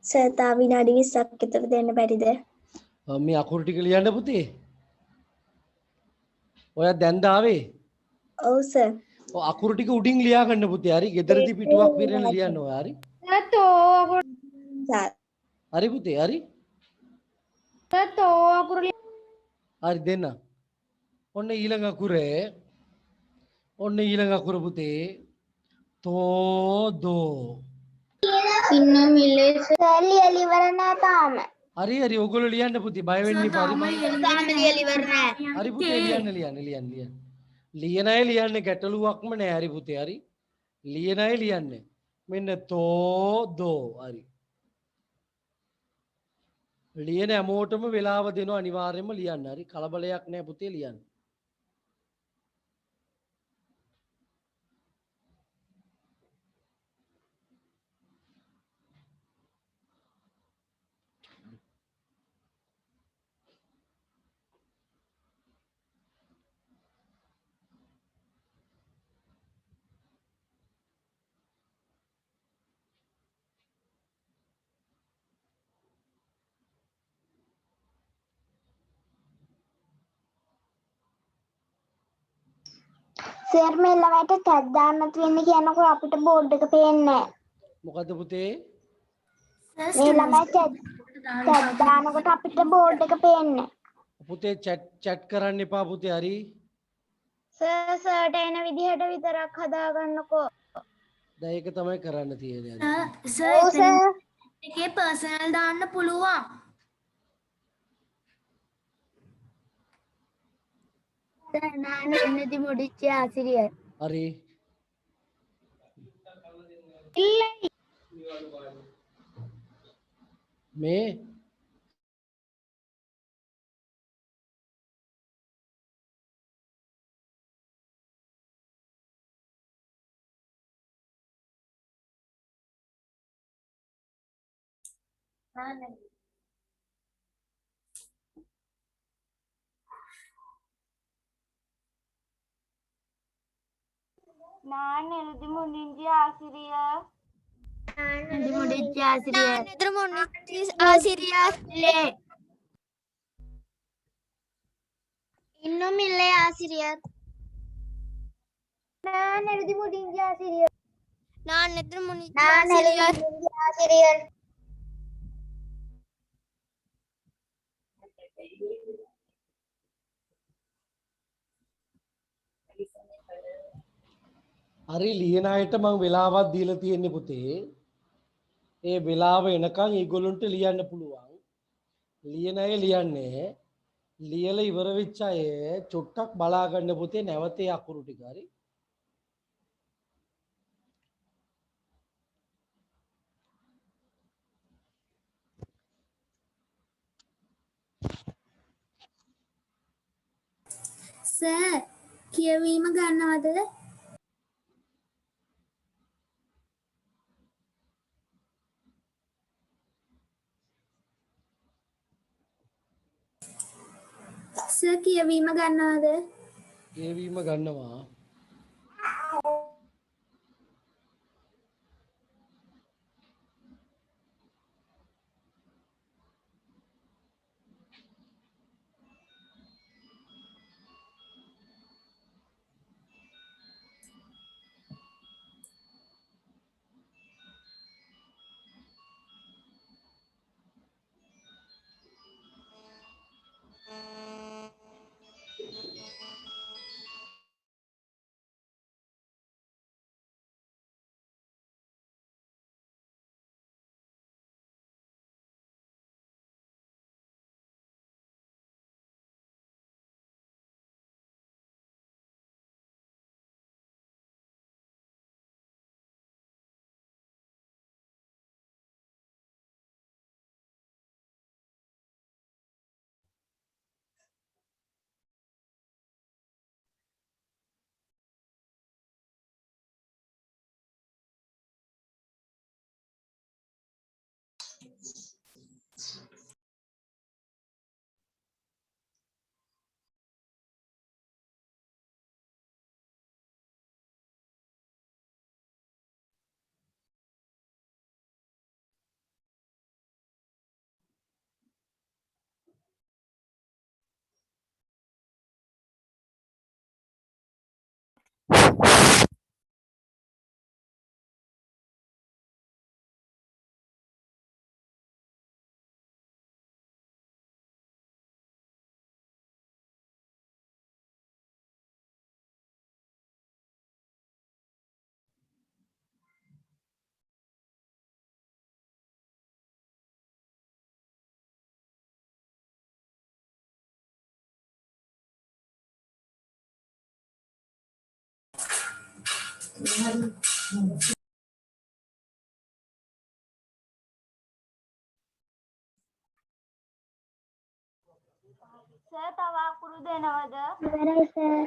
සර් තා විනාඩි 20ක් විතර දෙන්න බැරිද මේ අකුරු ටික ලියන්න පුතේ. ඔයා දැන් ආවේ? ඔව් සර් ඔය අකුරු ටික උඩින් ලියා ගන්න පුතේ. හරි. ගෙදරදී පිටුවක් පිරෙන ලියන්න ඔයා. හරි. සර් හරි පුතේ. හරි. හරි දෙන්න. ඔන්න ඊළඟ අකුරේ. ඔන්න ඊළඟ අකුර පුතේ. තෝ දෝ. இன்னும் இல்லை සර් ලියලා ඉවර නෑ තාම හරි ඔයගොල්ලෝ ලියන්න පුතේ. බය වෙන්න එපා. හරි. තාම ලියලා ඉවර නෑ හරි පුතේ ලියන්න. ලියන අය ලියන්නේ ගැටලුවක්ම නෑ. හරි පුතේ. හරි. ලියන අය ලියන්නේ. මෙන්න තෝ දෝ. හරි. ලියන හැමෝටම වෙලාව දෙනවා අනිවාර්යයෙන්ම ලියන්න. හරි. කලබලයක් නෑ පුතේ ලියන්න. සර් මේ ළමයට ටැග් දාන්නත් වෙන්නේ කියනකොට අපිට බෝඩ් එක පේන්නේ නැහැ. මොකද පුතේ? මේ ළමයි chat දානකොට අපිට බෝඩ් එක පේන්නේ. පුතේ chat කරන්න එපා පුතේ හරි. සර්ට එන විදිහට විතරක් හදාගන්නකෝ. දැන් ඒක තමයි කරන්න තියෙන්නේ. ඔව් සර්. එකේ පර්සනල් දාන්න පුළුවන්. நான் எழுதி முடிச்ச ஆசிரியர். හරි. இல்லை. මේ நான் எழுதி முடிஞ்ச ஆசிரியர். எழுதி முடிச்ச ஆசிரியர். ஆசிரியர். இல்லை. இன்னும் இல்லை ஆசிரியர். நான் எழுதி முடிஞ்ச ஆசிரியர். நான் எழுதி முடிஞ்ச நான் எழுதி முடிஞ்ச ஆசிரியர். හරි ලියන අයට මම වෙලාවක් දීලා තියෙන්නේ පුතේ. ඒ වෙලාව එනකන් ඒගොල්ලන්ට ලියන්න පුළුවන්. ලියන අය ලියන්නේ. ලියලා ඉවර වෙච්ච අය චුට්ටක් බලා ගන්න පුතේ නැවත ඒ අකුරු ටික හරි. සර් කියවීම ගන්නවද? සර් කියවීම ගන්නවද? කියවීම ගන්නවා. සර් තව අකුරු දෙනවද? ඉවරයි සර්.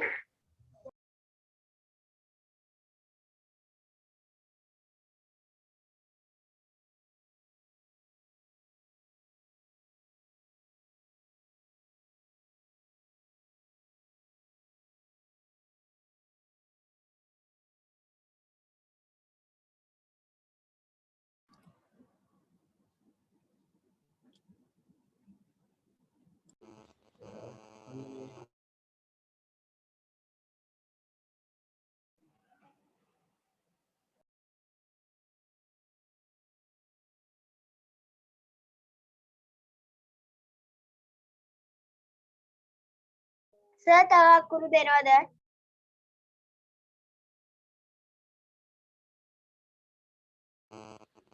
සර් තව අකුරු දෙනවද?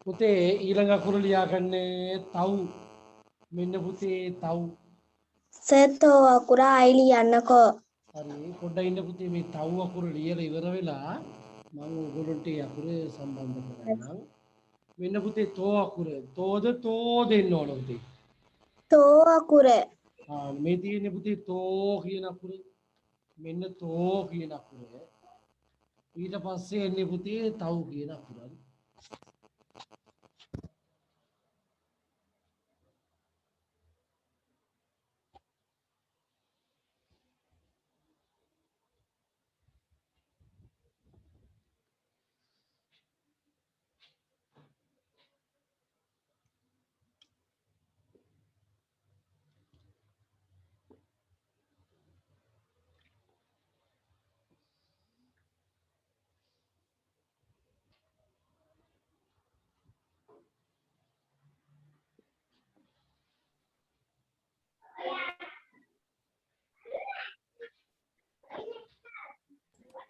පුතේ ඊළඟ අකුර ලියා ගන්නේ තව්. මෙන්න පුතේ තව්. සර් තෝ අකුර ආයි ලියන්නකෝ. හරි පොඩ්ඩක් ඉන්න පුතේ මේ තව් අකුර ලියලා ඉවර වෙලා මම ඔයගොල්ලන්ට ඒ අකුර සම්බන්ධ කරගන්නම්. මෙන්න පුතේ තෝ අකුර. තෝද තෝ දෙන්න ඕන පුතේ. තෝ අකුර. මේ තියෙන්නේ පුතේ තෝ කියන අකුර. මෙන්න තෝ කියන අකුර. ඊට පස්සේ එන්නේ පුතේ තව් කියන අකුර.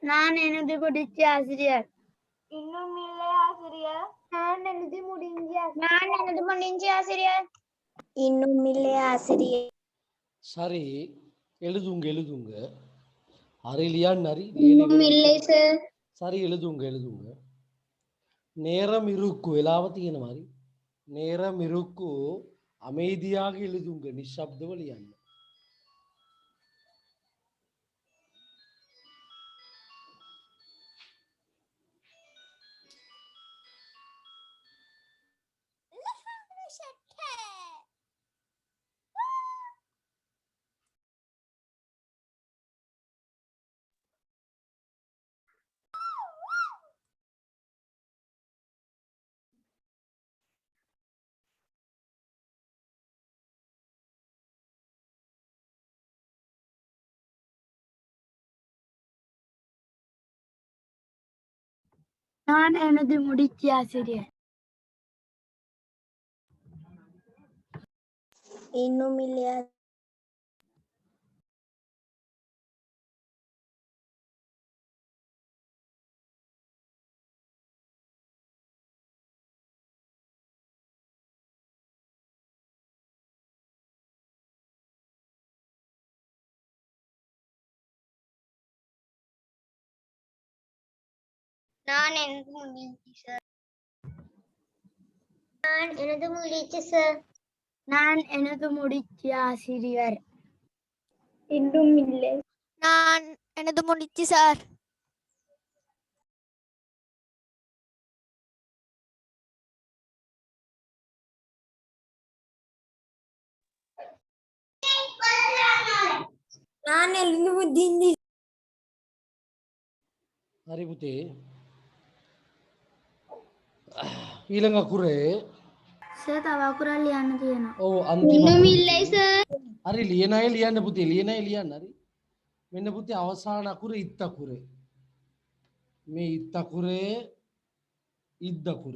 நான் எனது குடிச்சி ஆசிரியர். இன்னும் இல்லை ஆசிரியர். நான் எனது முடிஞ்ச ஆசிரியர். இன்னும் இல்லை ஆசிரியர். சரி எழுதுங்க எழுதுங்க. அரைலியான் நரி இன்னும் இல்லை சார். சரி எழுதுங்க எழுதுங்க. நேரம் இருக்கு වෙලාව තියෙන மாதிரி நேரம் இருக்கு அமைதியாக எழுதுங்க நிශ්ශබ්දව ලියන්න. நான் எனது முடிச்சி ஆசிரியர். இன்னும் இல்லை. நான் எனது முடிச்சி சார். நான் எனது முடிச்சு சார். நான் எனது முடிச்சி ஆசிரியர். இன்னும் இல்லை. நான் எனது முடிச்சி சார். நான் எனது முடிஞ்சு. හරි පුතේ ඊළඟ අකුරේ සර් තව අකුරක් ලියන්න තියෙනවා. ඔව් අන්තිම இன்னும் இல்லை சார். හරි ලියන අය ලියන්න පුතේ ලියන අය ලියන්න හරි. මෙන්න පුතේ අවසාන අකුර ඉත් අකුර. මේ ඉත් අකුරේ ඉද් අකුර.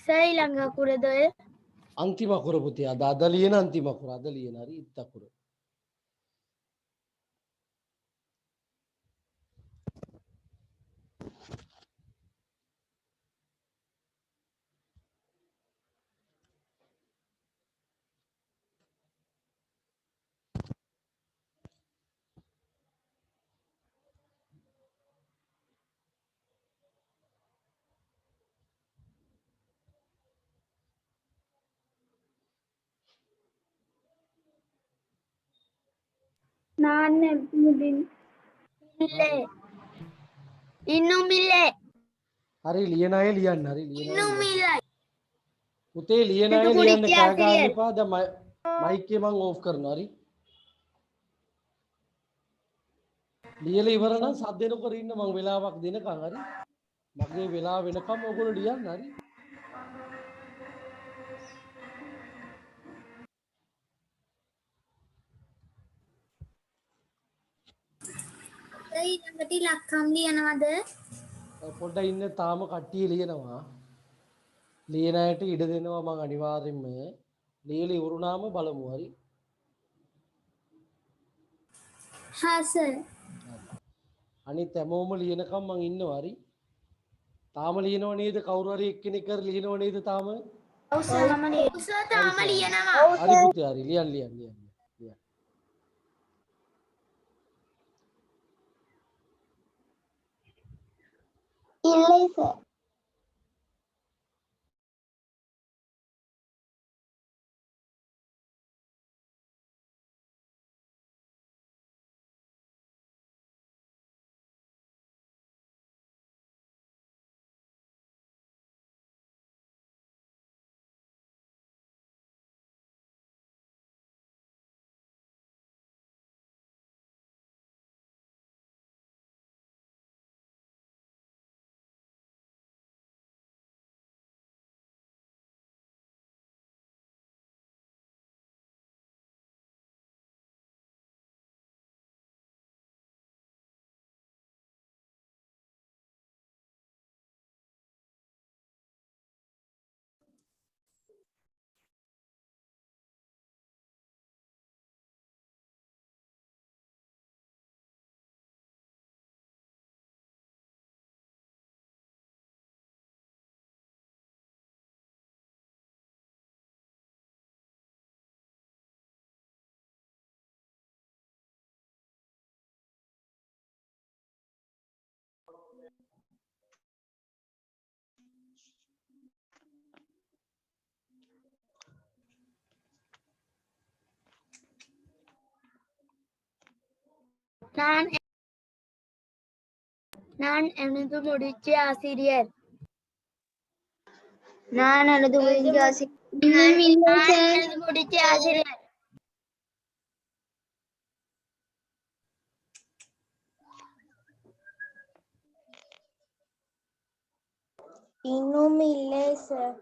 සර් ඊළඟ අකුරද ඔය? අන්තිම අකුර පුතේ අද ලියන අන්තිම අකුර අද ලියන හරි ඉත් අකුර. நான் இல்லை. இன்னும் இல்லை. හරි ලියන අය ලියන්න හරි ලියන අය இன்னும் ලියන්න. இல்லை. පුතේ ලියන අය එතකොට ලියන්න කෑ ගන්න ඉතිහාසය. එපා. දැන් මයික් එක මම ඕෆ් කරනවා හරි. ලියලා ඉවර නම් සද්ද එනකොට ඉන්න මම වෙලාවක් දෙනකන් හරි. මගේ වෙලාව වෙනකම් ඔයගොල්ලෝ ලියන්න හරි. ඊළඟට ඉලක්කම් ලියනවද? පොඩ්ඩක් ඉන්න තාම කට්ටිය ලියනවා. ලියන අයට ඉඩ දෙනවා මම අනිවාර්යෙන්ම. ලියලා ඉවරුනාම බලමු හරි. හා සර්. අනිත් හැමෝම ලියනකම් මං ඉන්නවා හරි. තාම ලියනව නේද? කවුරු හරි එක්කෙනෙක් කර ලියනව නේද තාම? ඔව් සර්. සර් තාම ලියනවා. හරි පුතේ හරි ලියන්න ලියන්න ලියන්න. ලියන්න. ඉල්ලයි සර්. நான் எனது முடிச்ச ஆசிரியர். நான் எனது முடிஞ்ச நான் எனது முடிச்ச ஆசிரியர். இன்னும் இல்லை சார்.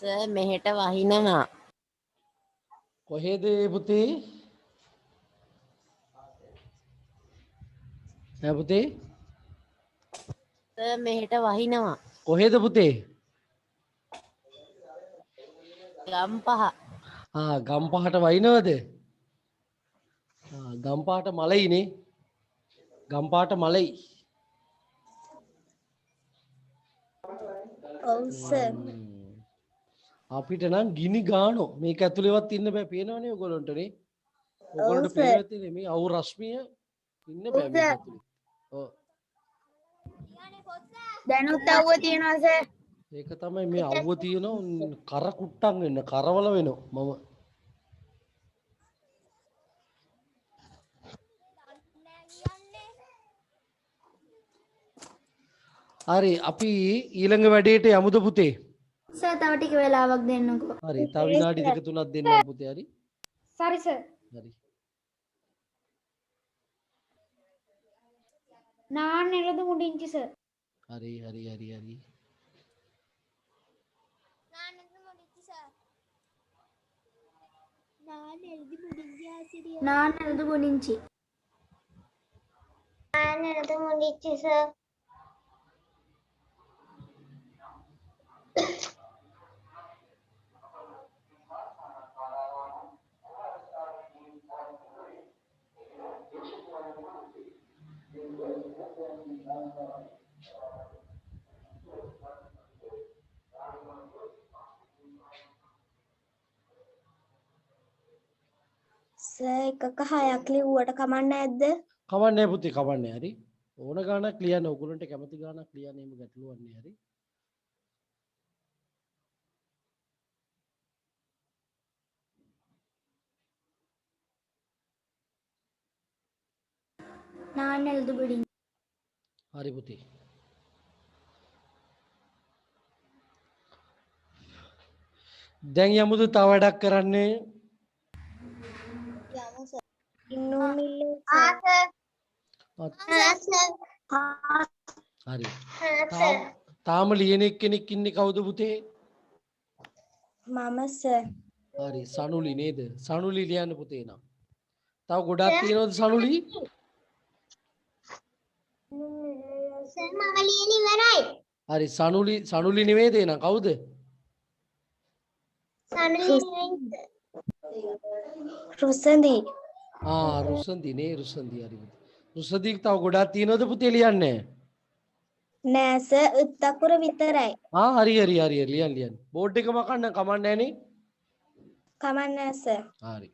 සර් මෙහෙට වහිනවා. කොහෙද පුතේ? නෑ පුතේ. සර් මෙහෙට වහිනවා. කොහෙද පුතේ? ගම්පහ. ගම්පහට වයින්නවද? ගම්පහට මලයිනේ. ගම්පහට මලයි. ඔව් සර්. අපිට නම් ගිනි ගානෝ මේක ඇතුළේවත් ඉන්න බෑ පේනවනේ ඔයගොල්ලන්ටනේ. ඔයගොල්ලන්ට පේනවා තියෙන්නේ මේ අවු රශ්මිය ඉන්න බෑ මේක ඇතුළේ. ඔව්. දැනුත් අවුව තියනවා සර්. ඒක තමයි මේ අවුව තියෙනවා කර කුට්ටම් වෙන්න කරවල වෙනවා මම. හරි අපි ඊළඟ වැඩේට යමුද පුතේ? සර් තව ටික වෙලාවක් දෙන්නකෝ. හරි තව විනාඩි දෙක තුනක් දෙන්නම් පුතේ හරි. සරි සර්. හරි. நான் எனது முடிஞ்சு சார். හරි හරි හරි හරි. நான் எனது முடிஞ்சு சார். நான் எனது முடிஞ்சு ஆசிரியர். நான் எனது முடிஞ்சு. நான் எனது முடிஞ்சு சார். සර් එකක හයක් ලිව්වට කමක් නැද්ද? කවන්නේ පුතේ කවන්නේ හරි. ඕන ගානක් ලියන්න ඔයගොල්ලන්ට කැමති ගානක් ලියන්න එහෙම ගැටලුවක් නෑ හරි. நான் எனது முடிஞ்சு. හරි පුතේ. දැන් යමුද තව වැඩක් කරන්නේ? හරි. තාම ලියන එක්කෙනෙක් ඉන්නේ කවුද පුතේ? මම සර්. හරි සනුලි නේද? සනුලි ලියන්න පුතේ නම්. තව ගොඩක් තියෙනවද සනුලි? සර් මම ලියලා ඉවරයි. හරි සනුලි නෙවෙයිද එහෙනම් කවුද? රුසඳි. රුසන්දි නේ රුසන්දි හරි. රුසන්දි තව ගොඩක් තියෙනවද පුතේ ලියන්නේ? නෑ සර් උත්තකුර විතරයි. හරි ලියන්න. බෝඩ් එක මකන්න කමක් නැහැ නේ. කමක් නෑ සර්. හරි.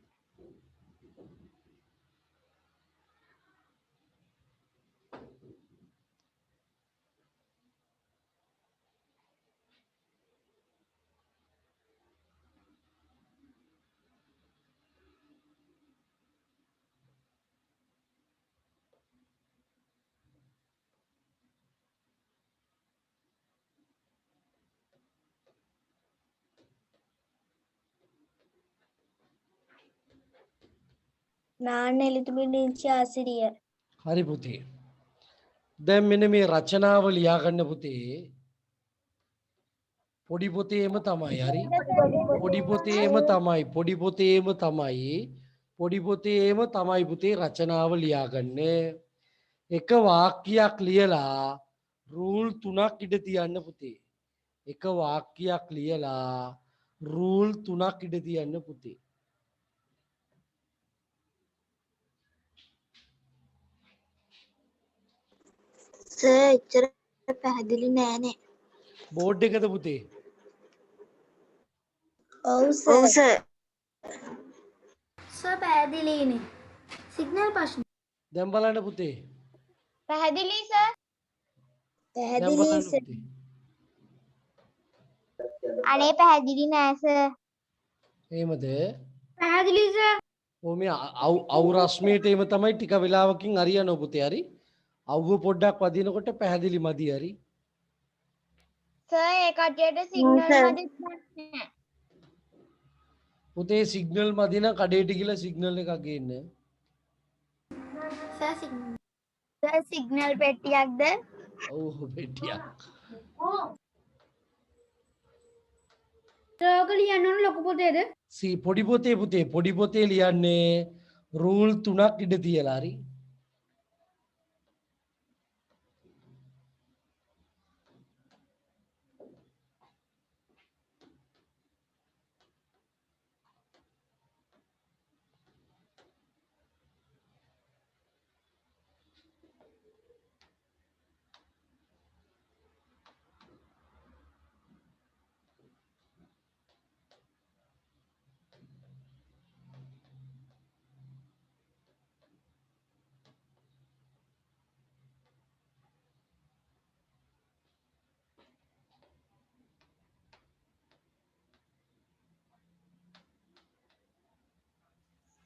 නාන්න එළිතුමිනිච්ච ආසිරිය. හරි පුතේ. දැන් මෙන්න මේ රචනාව ලියා ගන්න පුතේ. පොඩි පොතේම තමයි හරි. පොඩි පොතේම තමයි පුතේ රචනාව ලියාගන්න. එක වාක්‍යයක් ලියලා රූල් 3ක් ඉඩ තියන්න පුතේ. එක වාක්‍යයක් ලියලා රූල් 3ක් ඉඩ තියන්න පුතේ. සර් එච්චර පැහැදිලි නෑනේ. බෝඩ් එකද පුතේ? ඔව් සර්. සර් පැහැදිලිනේ. සිග්නල් ප්‍රශ්න. දැන් බලන්න පුතේ. පැහැදිලි සර්. දැන් පැහැදිලි බලන්න සර්. පුතේ. අනේ පැහැදිලි නෑ සර්. එහෙමද? පැහැදිලි සර්. ඔව් මේ අවු රශ්මියට එහෙම තමයි ටික වෙලාවකින් හරියනවා පුතේ හරි. අවුව පොඩ්ඩක් වදිනකොට පැහැදිලි මදි හරි. සර් ඒ කටියට සිග්නල් මැදින් නෑ. පුතේ සිග්නල් මදි නම් කඩේට ගිහලා සිග්නල් එකක් ගේන්න. සර් සිග්නල් පෙට්ටියක්ද? ඔව් පෙට්ටියක්. සර්ක ලියන්න ඕන ලොකු පොතේද? පොඩි පොතේ පුතේ පොඩි පොතේ ලියන්නේ රූල් 3ක් ඉඩ තියලා හරි.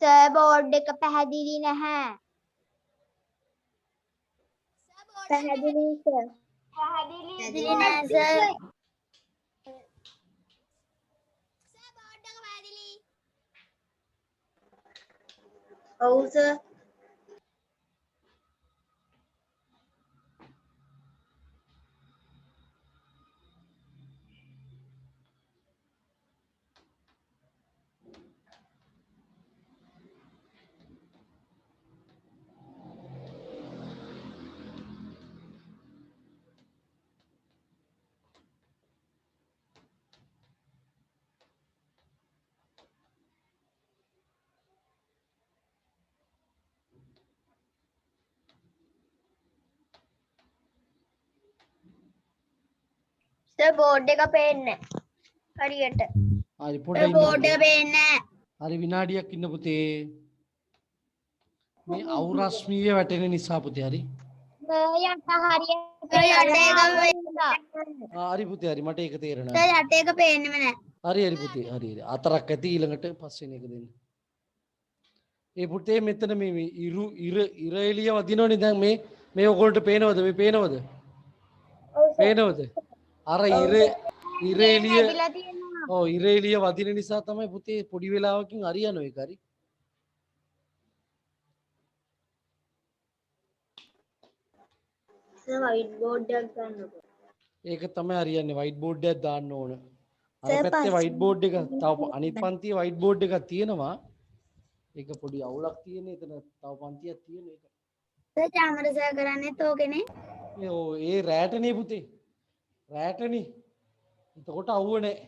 සර් බෝඩ් එක පැහැදිලි නැහැ. පැහැදිලි සර්. පැහැදිලි නෑ සර්. ඔව් සර්. සර් බෝඩ් එක පේන්නේ හරියට. හරි සර් පොඩ්ඩක් බෝඩ් ඉන්න. එක පේන්නේ හරි විනාඩියක් ඉන්න පුතේ. මේ අවු රශ්මිය වැටෙන නිසා පුතේ හරි. සර් යට හරියට හරි පුතේ හරි මට ඒක තේරෙනවා. සර් යට එක පේන්නෙම නෑ. හරි පුතේ හරි. අතරක් ඇති ඊළඟට පස්වෙනි එක දෙන්න. ඒ පුතේ මෙතන මේ ඉර එළිය වදිනවනේ දැන් මේ ඔයගොල්ලන්ට පේනවද? මේ පේනවද? පේනවද? අර ඉර එළිය ඔව් ඉරේලිය වදින නිසා තමයි පුතේ පොඩි වෙලාවකින් හරියනවා ඒක හරි. සර් වයිට් බෝඩ් එකක් ගන්නකො. ඒක තමයි හරියන්නේ වයිට් බෝඩ් එකක් දාන්න ඕන. අර සර්, පැත්තේ වයිට් පස්සේ බෝඩ් එක තව අනිත් පන්තියේ වයිට් බෝඩ් එකක් තියෙනවා. ඒක පොඩි අවුලක් තියෙන. එතන තව පන්තියක් තියෙන එක. සර් චාමර සර් කරන්නේත් ඕකනේ. ඒ රෑටනේ පුතේ. රෑටනේ. එතකොට අවුව නැහැ.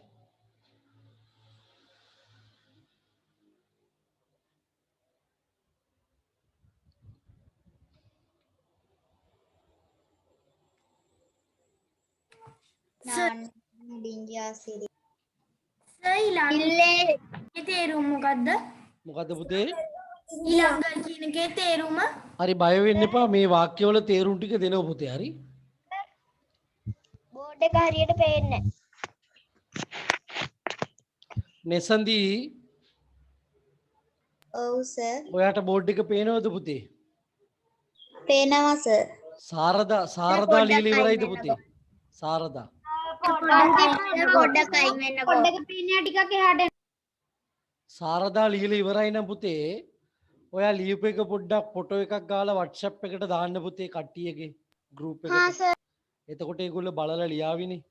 ඩිංගියාසිරි. සර් ඊළඟේ තේරුම මොකද්ද? මොකද්ද පුතේ? ඊළඟ කියන එකේ තේරුම හරි බය වෙන්න එපා මේ වාක්‍යවල තේරුම් ටික දෙනව පුතේ හරි. බෝඩ් එක හරියට පේන්නේ නෙසන්දි ඔව් සර්. ඔයාට බෝඩ් එක පේනවද පුතේ? පේනවා සර්. සාරදා ලියලා ඉවරයිද පුතේ? සාරදා. පොඩ්ඩක් අයින් වෙන්නකෝ. පොඩ්ඩක පේන්නේ ටිකක් එහාට. සාරදා ලියලා ඉවරයි නම් පුතේ ඔයා ලියපු එක පොඩ්ඩක් ෆොටෝ එකක් ගාලා WhatsApp එකට දාන්න පුතේ කට්ටියගේ group එකට. හා සර්. එතකොට ඒගොල්ලෝ බලලා ලියාවිනේ.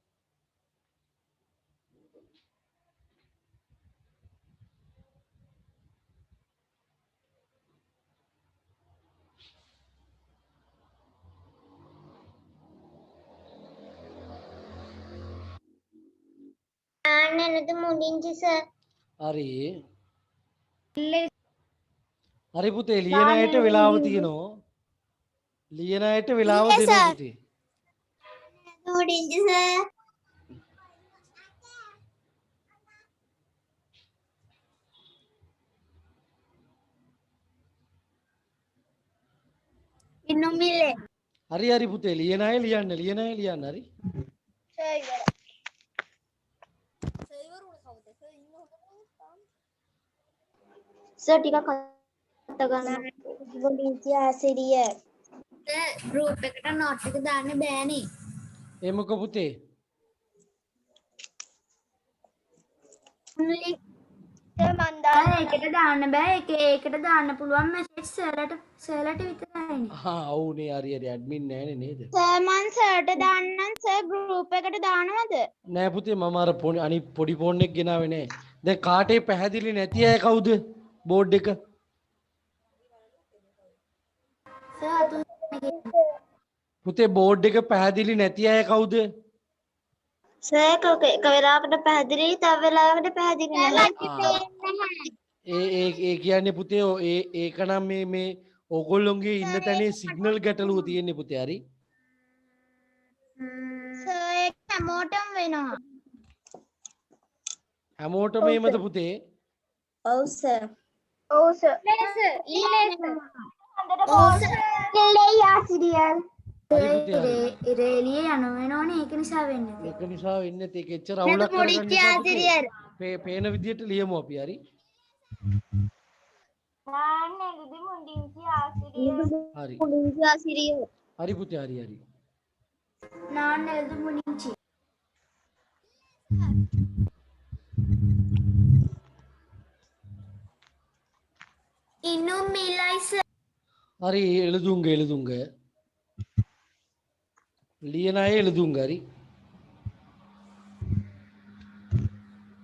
ආන්නේ නේද මුඩින්චි සර්. හරි. හරි පුතේ ලියන අයට වෙලාව තියෙනවා. ලියන අයට වෙලාව දෙනවා පුතේ. මුඩින්චි සර්. ඉන්නුමිල්ලේ. හරි පුතේ ලියන අය ලියන්න හරි. සර් ඉවරයි. සර් ටිකක් අත ගන්න. මුඩින්චි ආසිරිය. ගෲප් එකට නෝට් එක දාන්න බෑනේ. ඒ මොක පුතේ? සර් මන් දාන්න. ඒකට දාන්න බෑ. ඒකට දාන්න පුළුවන් මැසේජ් සර්ලට විතරයිනේ. ඔව් නේ හරි ඇඩ්මින් නෑනේ නේද? සර් මන් සර්ට දාන්නම් සර් ගෲප් එකට දානවද? නෑ පුතේ මම අර අනිත් පොඩි ෆෝන් එක ගෙනාවේ නෑ. දැන් කාටේ පැහැදිලි නැති අය කවුද? බෝඩ් එක. පුතේ බෝඩ් එක පැහැදිලි නැති අය කවුද? සර් එක වෙලාවකට පැහැදිලි තව වෙලාවකට පැහැදිලි නැහැ. ඒ කියන්නේ පුතේ ඒක නම් මේ ඕගොල්ලොන්ගේ ඉන්න තැනේ සිග්නල් ගැටලුව තියෙන්නේ පුතේ හරි. සර් ඒක හැමෝටම වෙනවා. හැමෝටම එහෙමද පුතේ? ඔව් සර්. ඔව් සර්. හරි පුතේ හරි. ඉරේලිය යන වෙනෝනේ ඒක නිසා වෙන්නේ. ඒක නිසා වෙන්නේ ඒක එච්චර අවුලක් කරගන්න මුඩින්චි ආසිරිය. පේන විදියට ලියමු අපි හරි. හරි. හරි පුතේ හරි. නාන්නද මුනිංචි. இன்னும் மிலைஸ் හරි எழுதுங்க. ලියන අය எழுதுங்க හරි.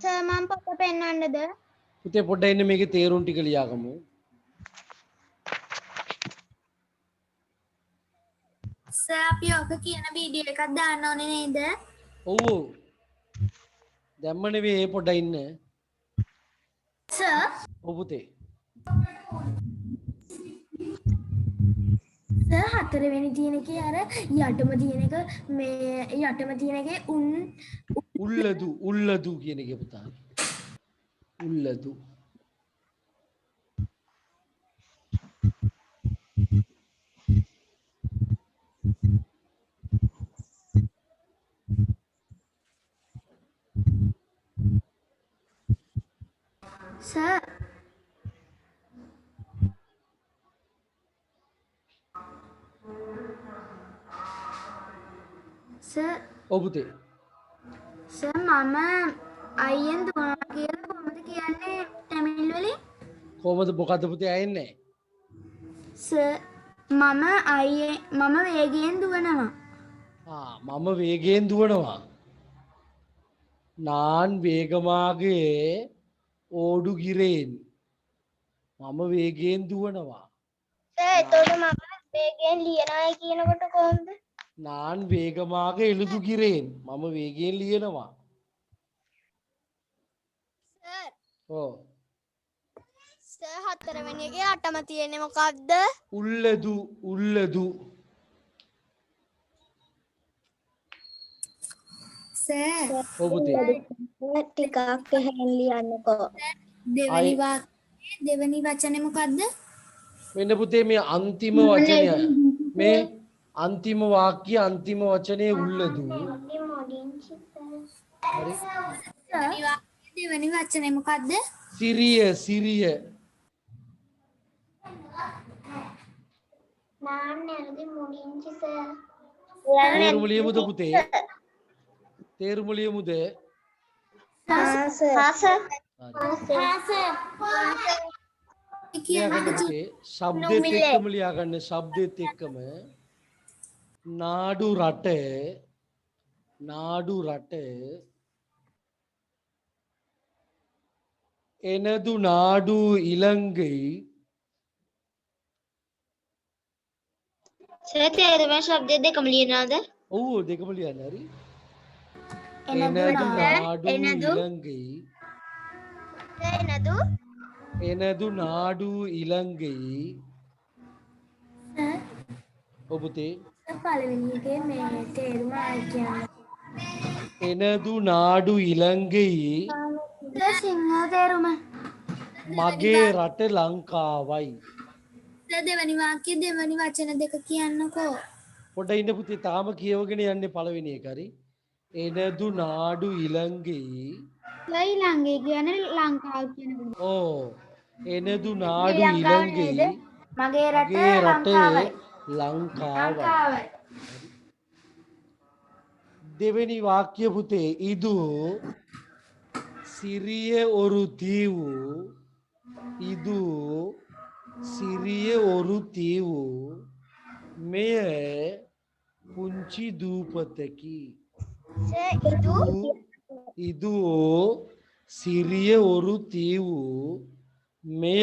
සර් මම පොත පෙන්වන්නද? පුතේ පොඩ්ඩක් ඉන්න මේකේ තේරුම් ටික ලියාගමු. සර් අපි ඔක කියන වීඩියෝ එකක් දාන්න ඕනේ නේද? ඔව්. දැම්ම නෙවෙයි පොඩ්ඩක් ඉන්න. සර් ඔව් පුතේ. සර් හතරවෙනි තියෙන එකේ අර යටම තියෙන එක මේ යටම තියෙන එකේ උල්ලදු කියන එක පුතා. උල්ලදු. සර් සර් ඔව් පුතේ. සර් මම අයියෙන් දුවනවා කියලා කොහොමද කියන්නේ ටැමිල් වලින්? කොහොමද මොකද්ද පුතේ ඇන්නේ? සර් මම වේගයෙන් දුවනවා. මම වේගයෙන් දුවනවා. நான் වේගමාගේ ඕඩුගිරෙන්. මම වේගයෙන් දුවනවා. සර් එතකොට මම වේගයෙන් ලියනයි කියනකොට කොහොමද? நான் වේගමාගේ එළුදුගිරෙන්. මම වේගයෙන් ලියනවා. සර් ඔව්. සර් හතරවෙනි එකේ අටම තියෙන්නේ මොකක්ද? උල්ලදු. සර් ඔව් පුතේ. ටිකක් එහෙන් ලියන්නකෝ. දෙවනි වචනේ මොකද්ද? මෙන්න පුතේ මේ අන්තිම වචනය. මේ අන්තිම වාක්‍ය අන්තිම වචනේ උල්ලදු. හරි. දෙවනි වචනේ මොකද්ද? සිරිය. నాన్నది ముగించి సార్. තේරුම ලියමුද පුතේ? තේරුම ලියමුද? හා සර්. ලියාගන්න පුතේ. ශබ්දෙත් එක්කම ලියාගන්න. ශබ්දෙත් එක්කම නාඩු රට එනදු නාඩු ඉලංගை සර් තේරුම ශබ්ද දෙකම ලියනවාද? ඔව් දෙකම ලියන්න හරි. එනදු නාඩු ඉලංගை එනදු නාඩු ඉලංගை ඔව් පුතේ. පළවෙනි එකේ මේ තේරුම ආයි කියන්න. එනදු නාඩු ඉලංගை සිංහල තේරුම. මගේ රට ලංකාවයි. දෙවනි වාක්‍ය දෙවනි වචන දෙක කියන්නකෝ. පොඩ ඉන්න පුතේ තාම කියවගෙන යන්නේ පළවෙනි එක හරි. එනදු නාඩු ඉලංගை ඊළඟේ කියන්නේ ලංකාව කියන එක. ඕ එනදු නාඩු ඉලංගை මගේ රට ලංකාවයි. දෙවෙනි වාක්‍ය පුතේ ඉදු සිරිය ඔරු තීවු මෙය පුංචි දූපතකි. ඉදු සිරිය ඔරු තීවු මෙය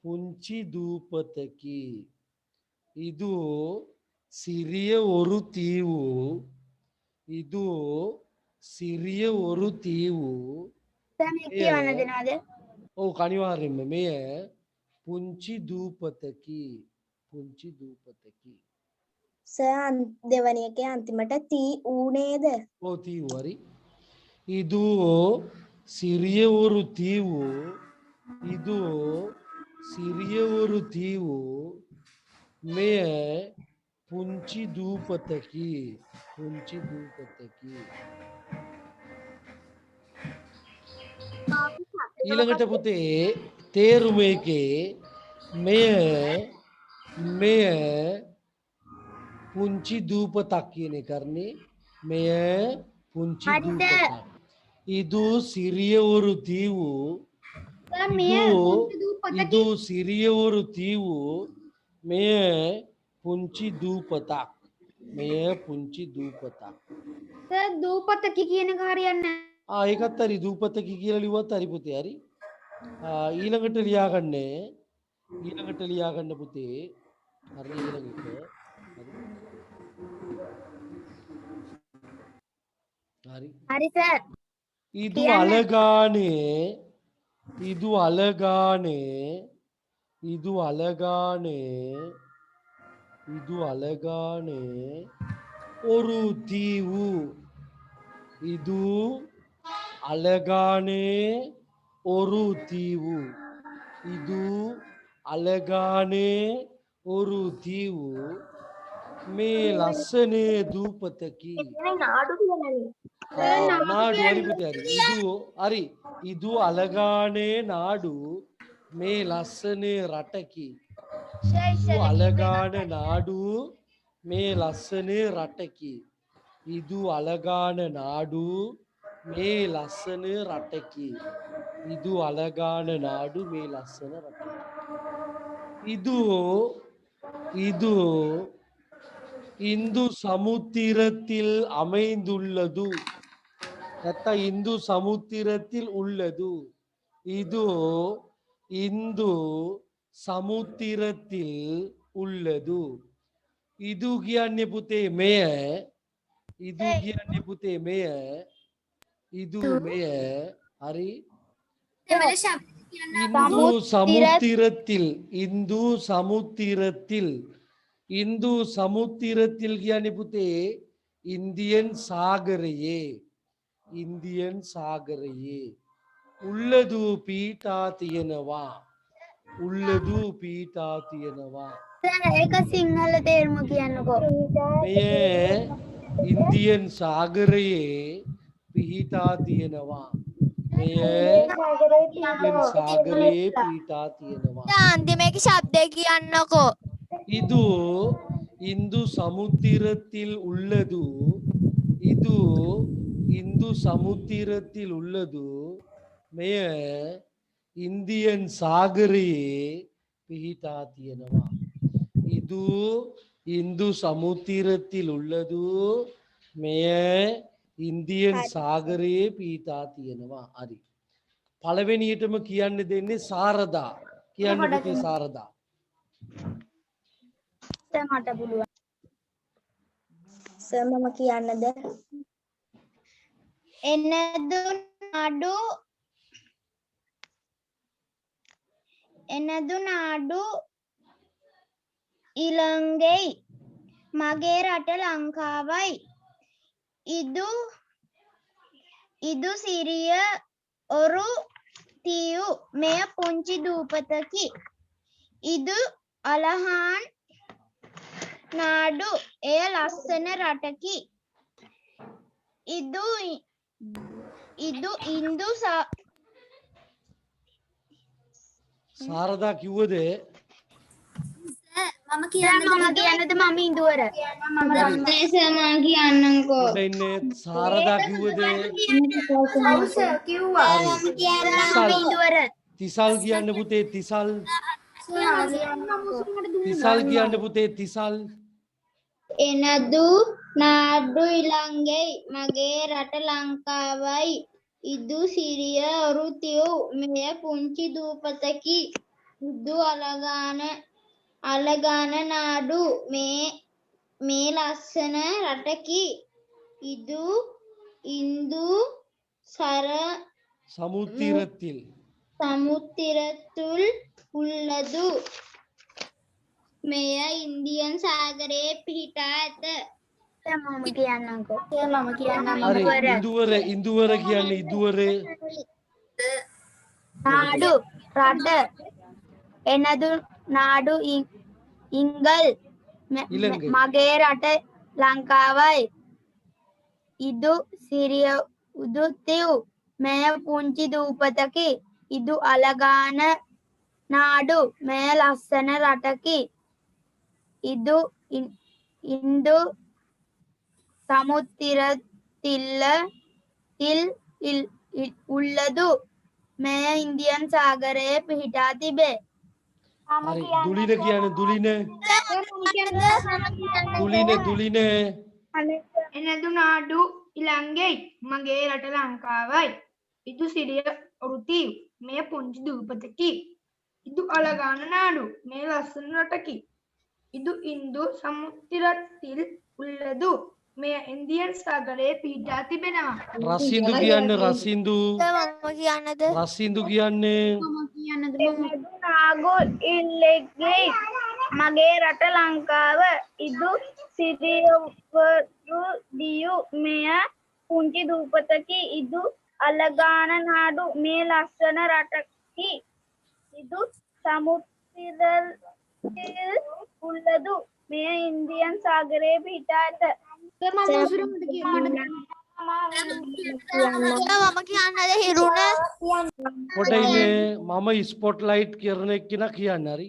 පුංචි දූපතකි. ඉදු සිරිය ඔරු තීවු දැන් මේ කියවන්න දෙනවද? ඔව් අනිවාර්යෙන්ම මෙය පුංචි දූපතකි. සර් දෙවනි එකේ අන්තිමට තී ඌ නේද? ඔව් තීවු හරි. ඉදු සිරිය ඔරු තීවු මෙය පුංචි දූපතකි. ඊළඟට පුතේ තේරුම එකේ මෙය පුංචි දූපතක් කියන එක කරන්නේ. මෙය පුංචි දූපතක්. ඉදු සිරිය ඔරු තීවු ඉදු සිරිය ඔරු තීවු මෙය පුංචි දූපතක්. සර් දූපතකි කියන එක හරියන්නේ නැහැ. ඒකත් හරි. දූපතකි කියලා ලිව්වත් හරි පුතේ හරි. ඊළඟට ලියාගන්න පුතේ. හරි ඊළඟ එක. හරි සර්. ඉදු අලගානේ ඔරු තීවු. ඉදු අලගානේ ඔරු තීවු මේ ලස්සනේ දූපතකි. නාඩු හරි පුතේ හරි. ඉදු අලගානේ නාඩු මේ ලස්සනේ රටකි. අලගාන නාඩු මේ ලස්සනේ රටකි. ඉදු අලගාන නාඩු මේ ලස්සන රටකි. ඉදු අලගාන නාඩු මේ ලස්සන රටකි. இது இந்து சமுத்திரத்தில் அமைந்துள்ளது. இந்து சமுத்திரத்தில் உள்ளது. இது இந்து සමුතිරතිල් උල්ලදු. ඉදු කියන්නේ පුතේ මෙය. ඉදු කියන්නේ පුතේ මෙය. ඉදු මෙය. හරි. දෙමළ ශබ්ද කියන්න இந்து சமுத்திரத்தில் இந்து சமுத்திரத்தில் இந்து சமுத்திரத்தில் කියන්නේ පුතේ ඉන්දියන් සාගරයේ ඉන්දියන් සාගරයේ උල්ලදු පීඨා තියෙනවා. උල්ලදු පීඨා තියෙනවා. ඒක සිංහල තේරුම කියන්නකෝ. මෙය ඉන්දියන් සාගරයේ පිහිටා තියෙනවා. මෙය ඉන්දියන් සාගරයේ පිහිටා තියෙනවා. අන්තිමේක ශබ්දය කියන්නකෝ. இது இந்து சமுத்திரத்தில் உள்ளது. இது இந்து சமுத்திரத்தில் உள்ளது. මෙය ඉන්දියන් සාගරයේ පිහිටා තියෙනවා. இது இந்து சமுத்திரத்தில் உள்ளது. මෙය ඉන්දියන් සාගරයේ පිහිටා තියෙනවා. හරි. පළවෙනියටම කියන්න දෙන්නේ සාරදා. කියන්න පුතේ සාරදා. මට පුළුවන්. සර් මම කියන්නද? එනදු නාඩු ඉලංගෙයි මගේ රට ලංකාවයි. ඉදු සිරිය ඔරු තියු මෙය පුංචි දූපතකි. ඉදු අලහාන් නාඩු එය ලස්සන රටකි. ඉදු ඉන්දු සාරදා කිව්වද? මම කියන්නද කියන්නද මම ඉඳුවර. කියන්නකෝ. ඉන්නේ සාරදා කිව්වද? ඉඳුවර. තිසල් කියන්න පුතේ තිසල්. තිසල් කියන්න පුතේ තිසල්. එනදු නාඩු ඉලංගෙයි මගේ රට ලංකාවයි. ඉදු සිරිය ඔරුතියු මෙය පුංචි දූපතකි. ඉදු අලගාන නාඩු මේ ලස්සන රටකි. ඉන්දු சமுத்திரத்தில் සමුத்திරතුල් උල්ලදු මෙය ඉන්දියන් සාගරයේ පිහිටා ඇත. මම කියන්නකෝ. මම හරි. ඉන්දුවර කියන්නේ ඉදුවර. නාඩු රට. එනදු නාඩු ඉංගල් ඉලංගයි. මගේ රට ලංකාවයි. ඉදු සිරිය උදු තිව් මෙය පුංචි දූපතකි. ඉදු අලගාන නාඩු මෙය ලස්සන රටකි. ඉන්දු සමුத்திரத்தில் උල්ලදු මෙය ඉන්දියන් සාගරයේ පිහිටා තිබේ. හරි. දුලින කියන්නේ දුලින. දුලින. එනදු නාඩු ඉලංගෙයි මගේ රට ලංකාවයි. ඉදු සිරිය ඔරුතිව් මෙය පුංචි දූපතකි. ඉදු අලගාන නාඩු මේ ලස්සන රටකි. ඉන්දු සමුத்திரத்தில் උල්ලදු මෙය ඉන්දියන් සාගරයේ පිහිටා තිබෙනවා. රසින්දු කියන්නේ රසින්දු. මම කියන්නද? රසින්දු කියන්නේ නාගු ඉල්ලෙගෙයි මගේ රට ලංකාව. ඉදු සිරියවරු දියු මෙය පුංචි දූපතකි. ඉදු අලගාන නාඩු මේ ලස්සන රටකි. ඉදු සමුத்திரத்தில் උල්ලදු මෙය ඉන්දියන් සාගරයේ පිහිටා ඇත. මම කියන්නද හිරුණ? පොඩ ඉන්නේ මම ස්පොට්ලයිට් කරන එක්කිනා කියන්න. හරි.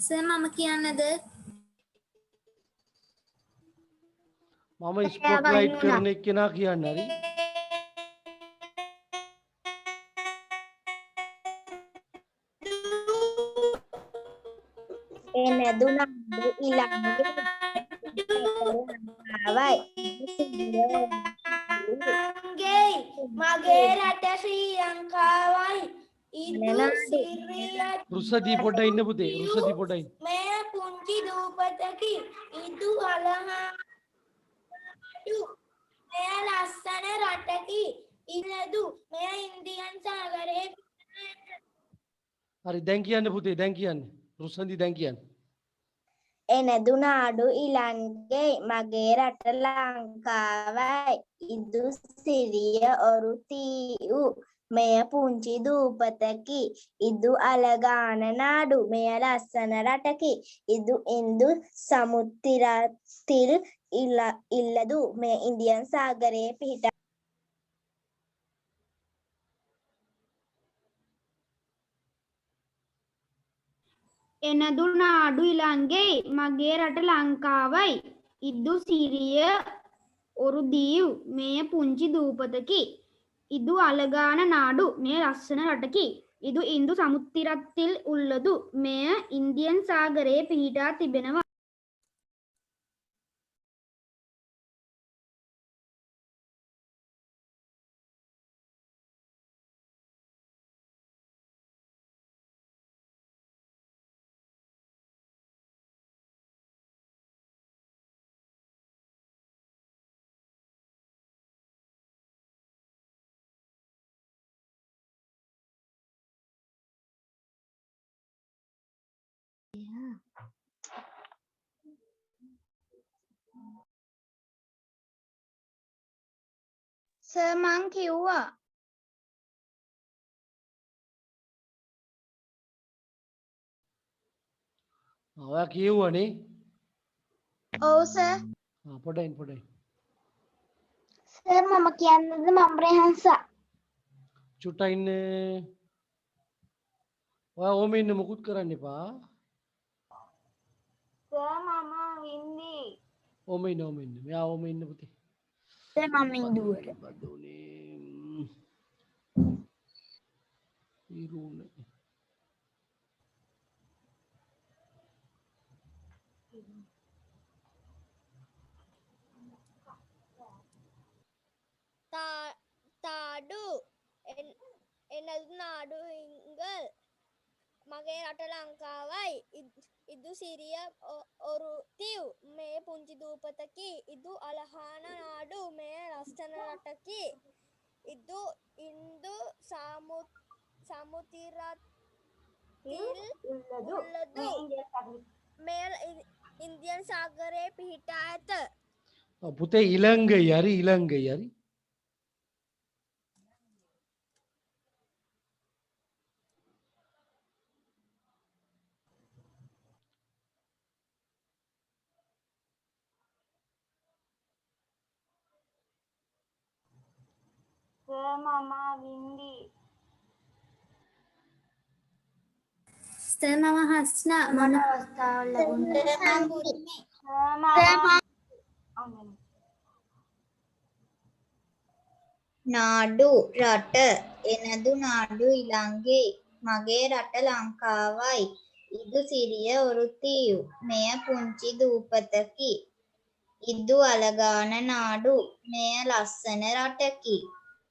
සර් මම කියන්නද? මම ස්පොට්ලයිට් කරන එක්කෙනා කියන්න හරි. එනදුනඩු ඉලංගේ ලංකාවයි මගේ රට ශ්‍රී ලංකාවයි ඉදු සිරිය රුස්සදී පොඩ්ඩක් ඉන්න පුතේ. රුස්සදී පොඩ්ඩක් ඉන්න. මෙය පුංචි දූපතකි ඉදු අලහාඩු මෙය ලස්සන රටකි ඉනදු මෙය ඉන්දියන් සාගරයේ හරි දැන් කියන්න පුතේ. දැන් කියන්න. රුස්සදී දැන් කියන්න. එනදුනාඩු ඉලන්ගේ මගේ රට ලංකාවයි ඉදු සිරිය ඔරුතිව් මෙය පුංචි දූපතකි ඉදු අලගාන නාඩු මෙය ලස්සන රටකි ඉදු ඉන්දු සමුත්තිරතිල් ඉල්ලදු මෙය ඉන්දියන් සාගරයේ පිහිටා එනදුනාඩු ඉලංගේ මගේ රට ලංකාවයි ඉදු සිරිය ඔරුදීව් මෙය පුංචි දූපතකි ඉදු අලගාන නාඩු මෙය ලස්සන රටකි ඉදු ඉන්දු සමුත්තිරත්තිල් උල්ලදු මෙය ඉන්දියන් සාගරයේ පිහිටා තිබෙනවා. සර් මං කිව්වා. ඔයා කියවනේ. ඔව් සර්. පොඩ්ඩක් ඉන්න පොඩ්ඩක්. සර් මම කියන්නද මම රෙහන්සා චුට්ටක් ඉන්න. ඔයා ඕම ඉන්න මුකුත් කරන්න එපා. සර් මම වින්දි ඕම ඉන්න ඕම ඉන්න. මෙයා ඕම ඉන්න පුතේ. සර් මම ඉන්දුවට. බදුනේ. ඉරුණ. තාඩු එනදුනාඩු හිංගල් මගේ රට ලංකාවයි ඉදු සිරිය ඔරුතිව් මේ පුංචි දූපතකි ඉදු අලහාන නාඩු මේ ලස්සන රටකි ඉදු ඉන්දු සමුතිරත්තිල් උල්ලදු මෙය ඉන්දියන් සාගරයේ පිහිටා ඇත. පුතේ ඉලංගයි හරි ඉලංගයි හරි. මම වින්දි සර් මම හස්නා මොන මම අවස්ථාවල නාඩු රට එනදු නාඩු ඉලංගේ මගේ රට ලංකාවයි ඉදු සිරිය ඔරුතිව් මෙය පුංචි දූපතකි ඉදු අලගාන නාඩු මෙය ලස්සන රටකි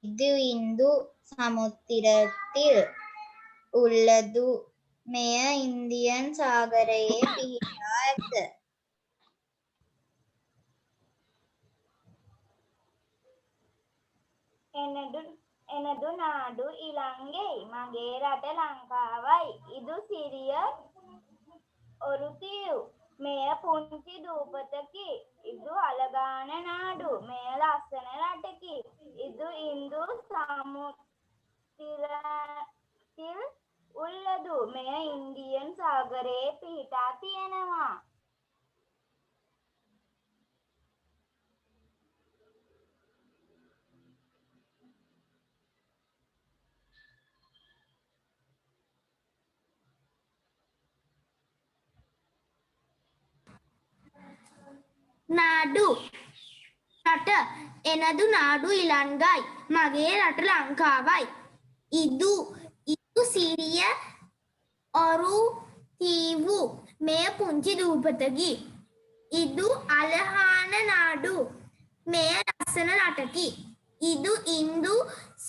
ඉදු ඉන්දු සමුත්තිරතිල් උල්ලදු මෙය ඉන්දියන් සාගරයේ පිහිටා ඇත. එනදුනාඩු ඉලංගේ මගේ රට ලංකාවයි ඉදු සිරිය ඔරුතිව් මෙය පුංචි දූපතකි ඉදු අලගාන නාඩු මෙය ලස්සන රටකි ඉදු ඉන්දු සමුතිරතිල් උල්ලදු මෙය ඉන්දියන් සාගරයේ පිහිටා තියෙනවා. නාඩු රට එනදු නාඩු ඉලංගයි මගේ රට ලංකාවයි ඉදු සිරිය ඔරු තීවු මෙය පුංචි දූපතකි ඉදු අලහාන නාඩු මෙය ලස්සන රටකි ඉදු ඉන්දු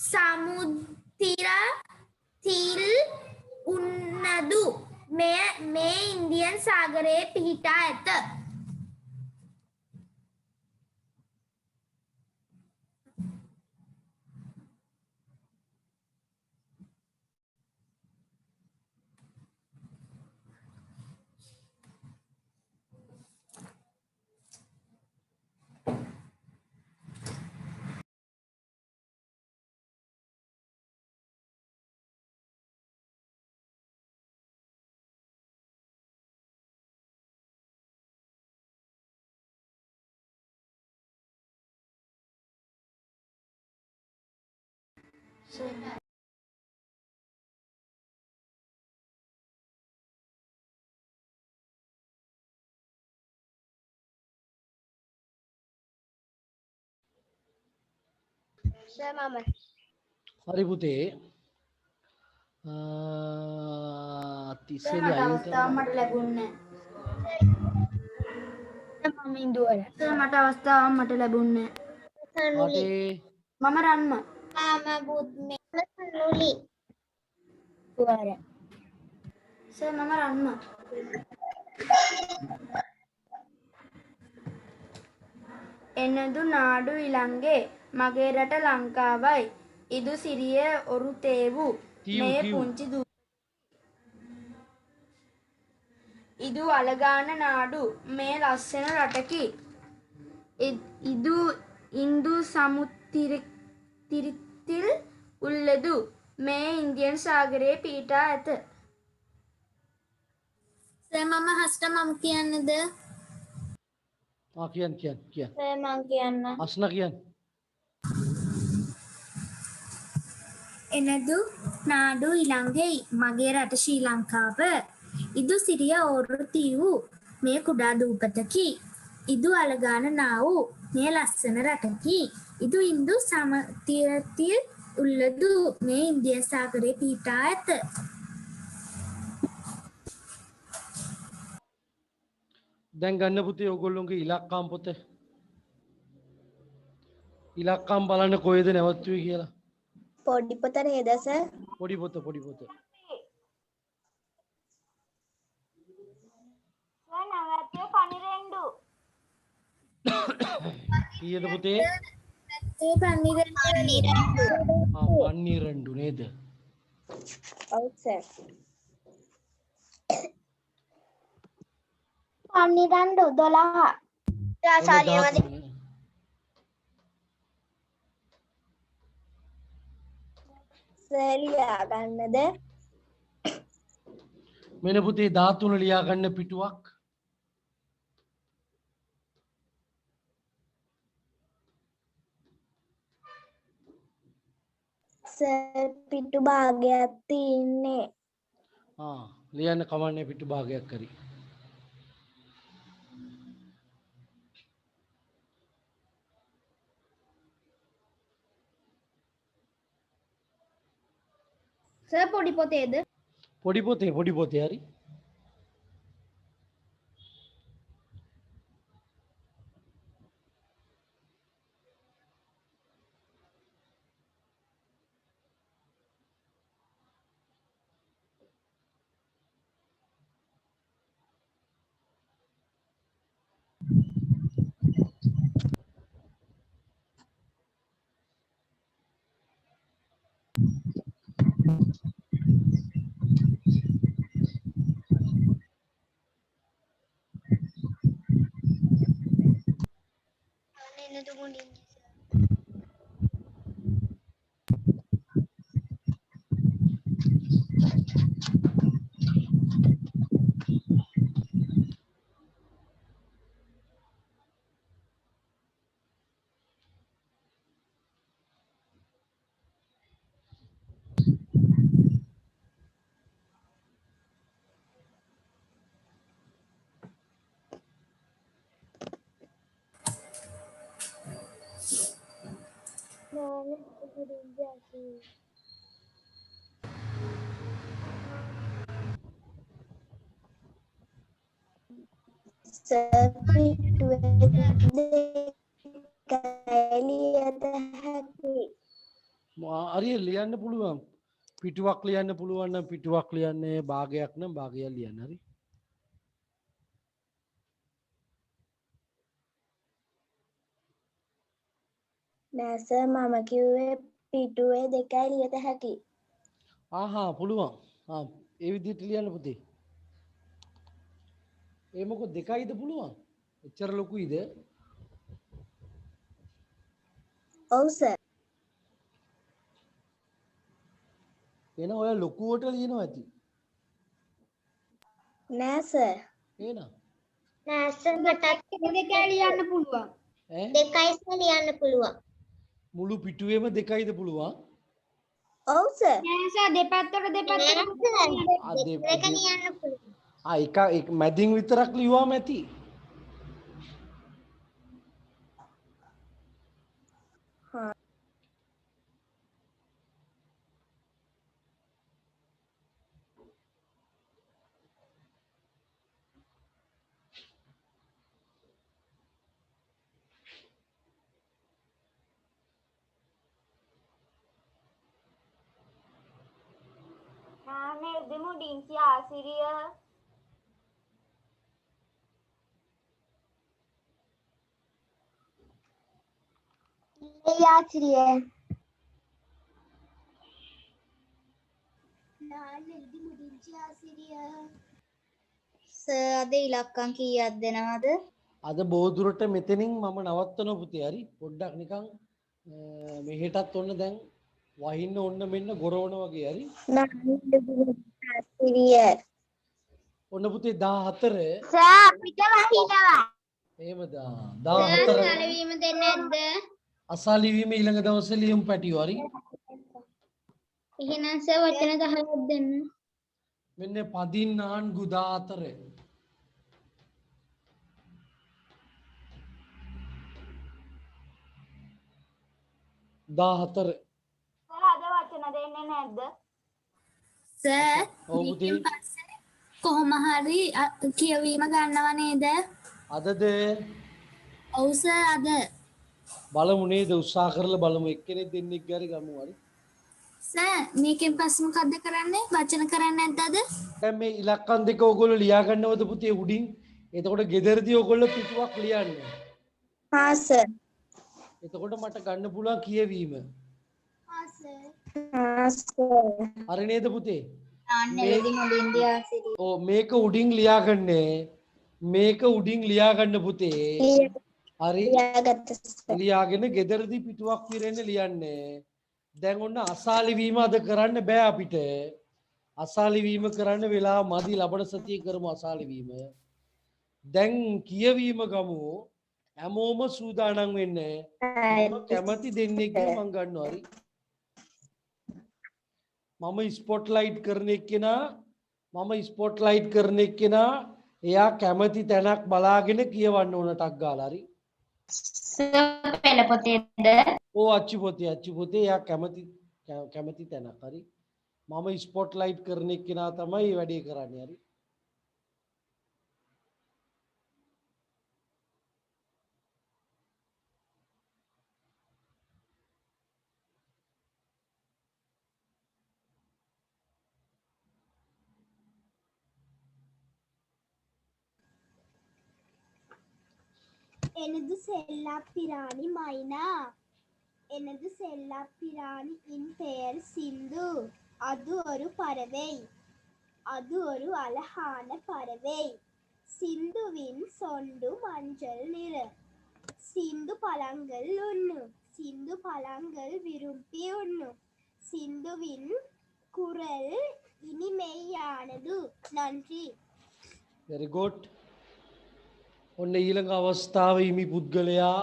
සමුද්‍ර තිල් උන්නදු මේ ඉන්දියන් සාගරයේ පිහිටා ඇත හරි පුතේ. තිස්සෙලි අයින් කරලා මට ලැබුණේ මම ඉන්දුවල මට අවස්ථාවක් මට ලැබුණේ අටේ මම රන්ම නුලි වර මම රන්ම එනදු නාඩු ඉලංගේ මගේ රට ලංකාවයි ඉදු සිරිය ඔරු තේවු මේ පුංචි දූ ඉදු අලගාන නාඩු මේ ලස්සන රටකි ඉදු ඉන්දු සමුතිරිතිල් උල්ලදු මේ ඉන්දියන් සාගරයේ පිහිටා ඇත මම හස්ට මම කියන්නද කියන්න මං කියන්න අස්න කියන්න එනදු නාඩු ඉලංගෙයි මගේ රට ශ්‍රී ලංකාව ඉදු සිරිය ඕරු තිවූ මේ කුඩා දූපතකි ඉදු අලගාන නාවූ මේ ලස්සන රටකි ඉදු ඉන්දු සමතිරතිල් උල්ලදු මේ ඉන්දිය සාගරයේ පිහිටා ඇත දැන් ගන්න පුතේ ඔයගොල්ලෝගේ ඉලක්කම් පොත ඉලක්කම් බලන්න කොහෙද නැවතුනේ කියලා පොඩි පොත නේද සර් පොඩි පොත නැවැත්තුවේ 12 කීයද පුතේ පන්නිරෙන්ඩු නේද ඔව් සර් 12 සර් ලියා ගන්නද මෙන්න පුතේ 13 ලියා ගන්න පිටුවක් සර් පිටු භාගයක් තියෙන්නේ ලියන්න කමන්නේ පිටු භාගයක් කරි සර් පොඩි පොතේද පොඩි පොතේ හරි සර් පිටුවේ දෙකයි ලියත හැකි. හරිය ලියන්න පුළුවන්. පිටුවක් ලියන්න පුළුවන් නම් පිටුවක් ලියන්නේ, භාගයක් නම් භාගයක් ලියන්න. හරි. නෑ සර් මම කිව්වේ පිටුවේ දෙකයි ලියත හැකි. පුළුවන්. ඒ විදිහට ලියන්න පුතේ. ඒ මොකද දෙකයිද පුළුවන්? එච්චර ලොකුයිද? ඔව් සර්. එන ඔය ලොකුවට ලියනවා ඇති. නෑ සර්. එහෙනම් නෑ සර් මටත් දෙකයි ලියන්න පුළුවන්. ඈ දෙකයි සර් ලියන්න පුළුවන්. මුළු පිටුවේම දෙකයිද පුළුවන්? ඔව් සර්. නෑ සර් දෙපැත්තට දෙපැත්තට දෙක ලියන්න පුළුවන්. එක මැදින් විතරක් ලියුවාම ඇති. නානේ දෙමු ඩිංචි ආසිරිය ආසිරිය. සර් අද ඉලක්කම් කීයක් දෙනවද? අද බෝදුරට මෙතනින් මම නවත්තන පුතේ. හරි. පොඩ්ඩක් නිකන් මෙහෙටත් ඔන්න දැන් වහින්න ඔන්න මෙන්න ගොරවන වගේ. හරි. ආසිරිය. ඔන්න පුතේ 14 සර් අපිට වහිනවා. එහෙමද? 14 සලවීම දෙන්නේ නැද්ද? අසාලි වීම ඊළඟ දවසේ ලියමු පැටියෝ. හරි. එහෙනම් සර් වචන 10ක් දෙන්න. මෙන්න 14 14 සර් අද වචන දෙන්නේ නැද්ද? සර් ඔව් පුතේ. කොහොම හරි කියවීම ගන්නව නේද? අදද ඔව් සර් අද. බලමු නේද? උත්සාහ කරලා බලමු. එක්කෙනෙක් දෙන්නෙක් ගාරි ගමු. හරි. සර් මේකෙන් පස්සේ මොකද්ද කරන්නේ? වචන කරන්නේ නැද්ද අද? දැන් මේ ඉලක්කම් දෙක ඕගොල්ලෝ ලියා ගන්නවද පුතේ උඩින්? එතකොට ගෙදරදී ඕගොල්ලෝ පිටුවක් ලියන්න. හා සර්. එතකොට මට ගන්න පුළුවන් කියවීම. හා සර්. හරි නේද පුතේ? නාන්නෙලදී මුලින්දී ආසිරිය. ඔව් මේක උඩින් ලියාගන්නේ. මේක උඩින් ලියාගන්න පුතේ. හරි. ලියාගත්ත සර්. ලියාගෙන ගෙදරදී පිටුවක් පිරෙන්න ලියන්නේ. දැන් ඔන්න අසාලි වීම අද කරන්න බෑ අපිට. අසාලි වීම කරන්න වෙලාව මදි. ලබන සතියේ කරමු අසාලි වීම. දැන් කියවීම ගමු. හැමෝම සූදානම් වෙන්න. කැමති දෙන්නෙක්ගේ මං ගන්නවා. හරි. මම ස්පොට්ලයිට් කරන එක්කෙනා එයා කැමති තැනක් බලාගෙන කියවන්න ඕන ටක් ගාලා. හරි. සර් පෙළ පොතේද? ඕ අච්චු පොතේ එයා කැමති තැනක්. හරි. මම ස්පොට්ලයිට් කරන එක්කෙනා තමයි වැඩේ කරන්නේ. හරි. எனது செல்லப்பிராணி மைனா. எனது செல்லப்பிராணியின் பெயர் சிந்து. அது ஒரு பறவை. அது ஒரு அழகான பறவை. சிந்துவின் சொண்டு மஞ்சள் நிறம். சிந்து பழங்கள் உண்ணும். சிந்து பழங்கள் விரும்பி உண்ணும். சிந்துவின் குரல் இனிமையானது. நன்றி. very good. ඔන්න ඊළඟ අවස්ථාව හිමි පුද්ගලයා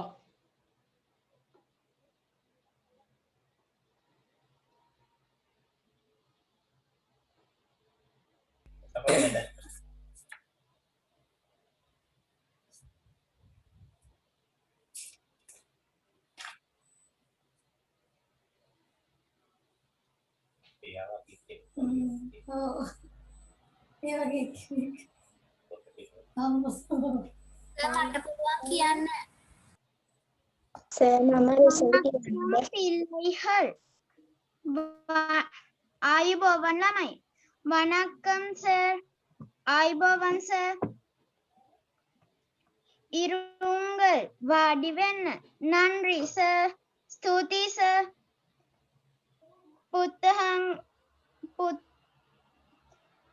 මට පුළුවන් කියන්න. සර් මම රිසල්ට් කියන්නද? පිල්ලයිහල් ආයුබෝවන් ළමයි වණක්කම් සර් ආයුබෝවන් සර් ඉරුංගල් වාඩි වෙන්න නන්රි සර් ස්තුතියි සර්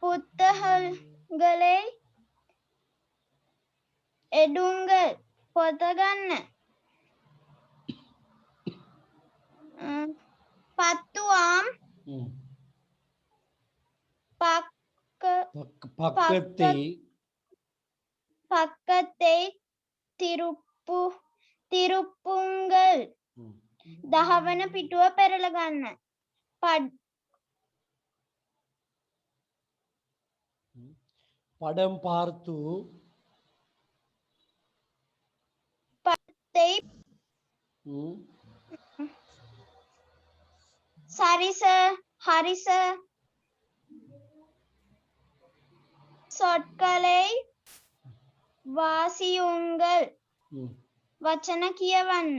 පුත්තහල්ගලේ එඩුංගල් පොත ගන්න පත්තුවාම් பக்கத்தை திருப்புங்கள் දහවන පිටුව පෙරල ගන්න படம் பார்த்து பத்தை சரிச ஹரிச சொற்களை வாசியுங்கள் වචන කියවන්න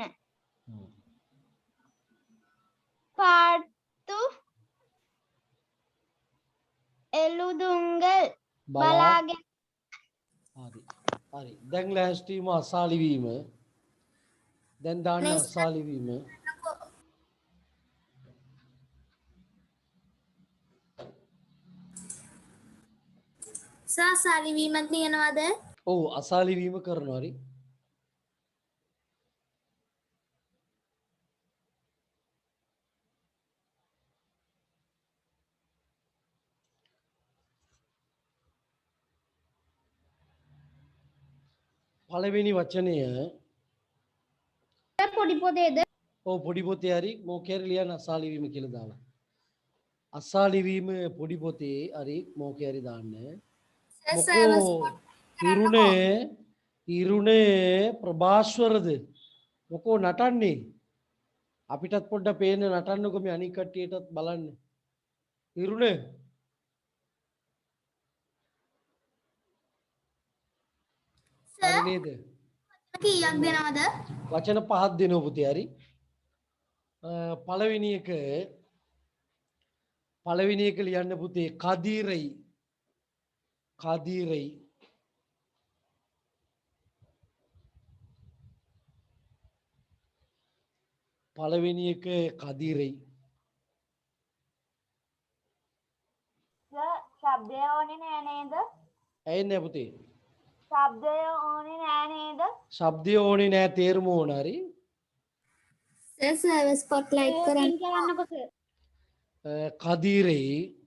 පාත්තු එළුදුංගල් බලාගෙන හරි හරි දැන් ලෑස්තිවීම අසාලි වීම දැන් දාන්න අසාලි වීම සාසාලි වීමක් තියෙනවද? ඔව් අසාලි වීම කරනවා හරි පළවෙනි වචනය පොඩි පොතේද ඔව් පොඩි පොතේ හරි මොකේරි ලියන්න අසාලි වීම කියලා දාලා අසාලි වීම පොඩි පොතේ හරි මොකේරි දාන්න මොකෝ ඉරුනේ ප්‍රභාස්වරද මොකෝ නටන්නේ අපිටත් පොඩ්ඩක් පේන්න නටන්නකො මේ අනික් කට්ටියටත් බලන්න ඉරුනේ හරි නේද කීයක් දෙනවද? වචන 5ක් දෙනවා පුතේ හරි පළවෙනි එක ලියන්න පුතේ කදීරයි පළවෙනි එක කදීරයි ශබ්දය ඕනේ නෑ නේද? ඇයි නෑ පුතේ ශබ්දය ඕනේ නෑ නේද? ශබ්දය ඕනේ නෑ තේරුම ඕන හරි සර් ස්පොට්ලයිට් කරන්න. කරන්නකො සර් කදීරයි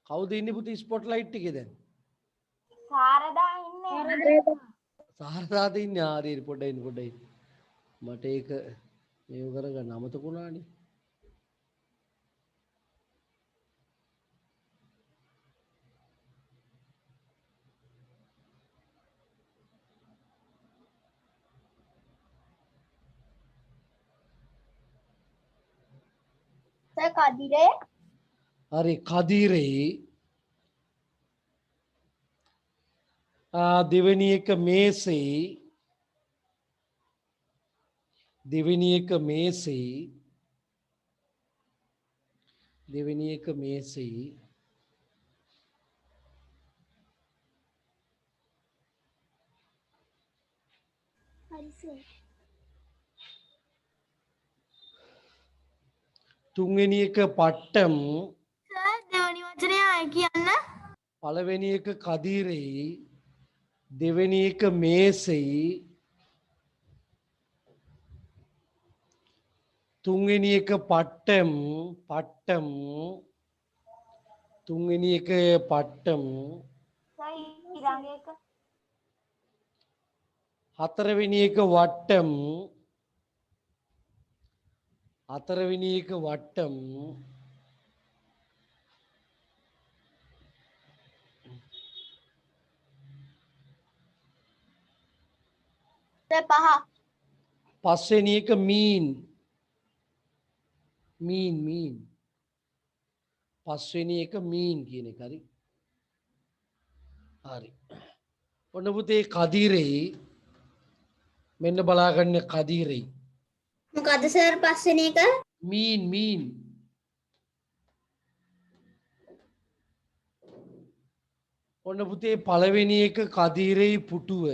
කවුද ඉන්නේ පුතේ ස්පොට්ලයිට් එකේ දැන් සාරදා ඉන්නේ. සාරදාද ඉන්නේ හරි පොඩ්ඩයි මට ඒක මේව කරගන්න අමතක වුණානේ සර් කදිරේ හරි කදීරයි දෙවෙනි එක මේසෙයි දෙවෙනි එක හරි සර්. තුන්වෙනි එක පට්ටම් සර් දෙවනි වචනය ආයි කියන්න පළවෙනි එක කදීරෙයි දෙවෙනි එක මේසෙයි තුන්වෙනි එක පට්ටම් තුන්වෙනි එක පට්ටම් සර් ඊළඟ එක හතරවෙනි එක වට්ටම් හතරවෙනි එක වට්ටම් සර් පහ පස්වෙනි එක මීන් මීන් පස්වෙනි එක මීන් කියන එක හරි හරි ඔන්න පුතේ කදීරෙයි මෙන්න බලාගන්න කදීරෙයි මොකද සර් පස්වෙනි එක? මීන් ඔන්න පුතේ පළවෙනි එක කදීරෙයි පුටුව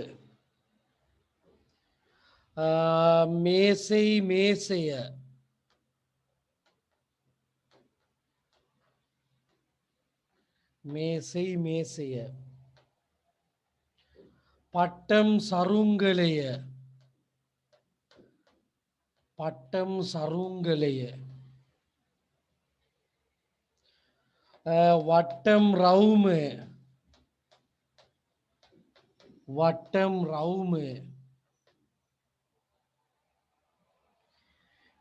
මේසෙයි මේසය මේසෙයි මේසය පට්ටම් සරුංගලය පට්ටම් සරුංගලය වට්ටම් රවුමය වට්ටම් රවුමය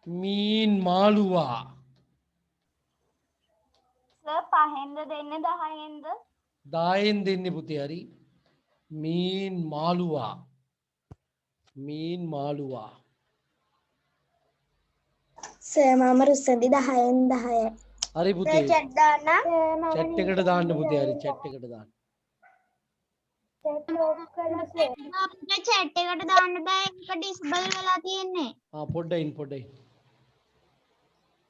මීන් මාළුවා සර් පහෙන්ද දෙන්නේ 10ෙන්ද? 10ෙන් දෙන්නේ පුතේ හරි මීන් මාළුවා සර් මම රුස්සන්දි 10න් 10යි. හරි පුතේ චැට් දාන්න. chat එකට දාන්න පුතේ හරි chat එකට දාන්න අපිට chat එකට දාන්න බෑ ඒක disable වෙලා තියෙන්නේ. පොඩ්ඩයින්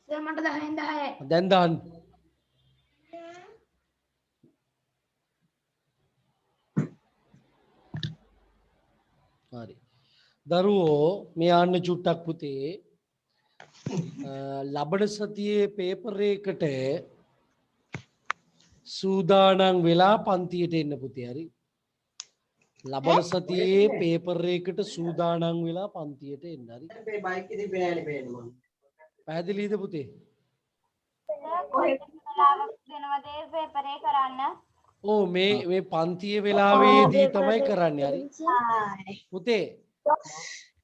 සර් මට 10න් 10යි. දැන් දාන්න හරි දරුවෝ මේ ආන්න චුට්ටක් පුතේ ලබන සතියේ පේපර් එකකට සූදානම් වෙලා පන්තියට එන්න පුතේ හරි ලබන සතියේ පේපර් එකකට සූදානම් වෙලා පන්තියට එන්න හරි පැහැදිලිද පුතේ කොහෙද වෙලාවක් දෙනවද ඒ පේපර් එක කරන්න? ඕ මේ පන්තියේ වෙලාවේදී තමයි කරන්නේ හරි පුතේ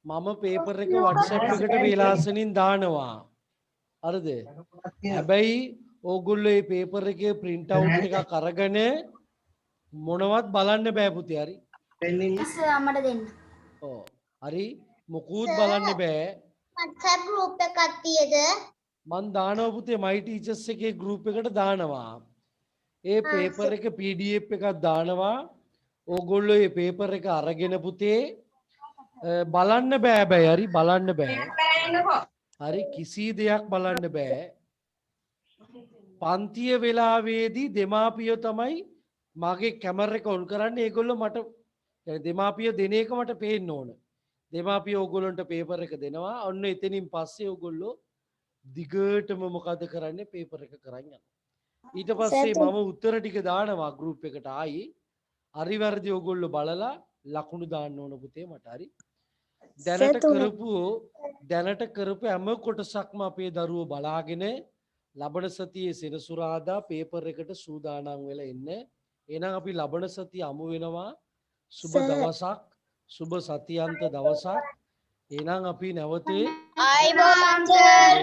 මම පේපර් එක WhatsApp එකට වේලාසනින් දානවා හරිද හැබැයි ඕගොල්ලෝ මේ පේපර් එකේ print out එකක් අරගෙන මොනවත් බලන්න බෑ පුතේ හරි සර් මට දෙන්න. ඔව් හරි මොකුත් බලන්න බෑ WhatsApp group එකක් තියද? මං දානවා පුතේ my teachers එකේ group එකට දානවා ඒ පේපර් එක PDF එකක් දානවා ඕගොල්ලෝ මේ පේපර් එක අරගෙන පුතේ බලන්න බෑ හරි බලන්න බෑ හරි කිසි දෙයක් බලන්න බෑ පන්තිය වෙලාවේදී දෙමාපියෝ තමයි මගේ කැමරා එක ඔන් කරන්නේ ඒගොල්ලෝ මට දෙමාපියෝ දෙන එක මට පේන්න ඕන දෙමාපියෝ ඕගොල්ලන්ට පේපර් එක දෙනවා ඔන්න එතනින් පස්සේ ඕගොල්ලෝ දිගටම මොකද කරන්නේ පේපර් එක කරන් යනවා ඊට පස්සේ මම උත්තර ටික දානවා group එකට ආයි හරි වැරදි ඕගොල්ලෝ බලලා ලකුණු දාන්න ඕන පුතේ මට හරි දැනට කරපු හැම කොටසක්ම අපේ දරුවෝ බලාගෙන ලබන සතියේ සෙනසුරාදා පේපර් එකට සූදානම් වෙලා ඉන්න එහෙනම් අපි ලබන සතිය අමු වෙනවා සුබ දවසක් සුබ සතියන්ත දවසක් එහෙනම් අපි නැවතේ ආයිබෝන් සර්.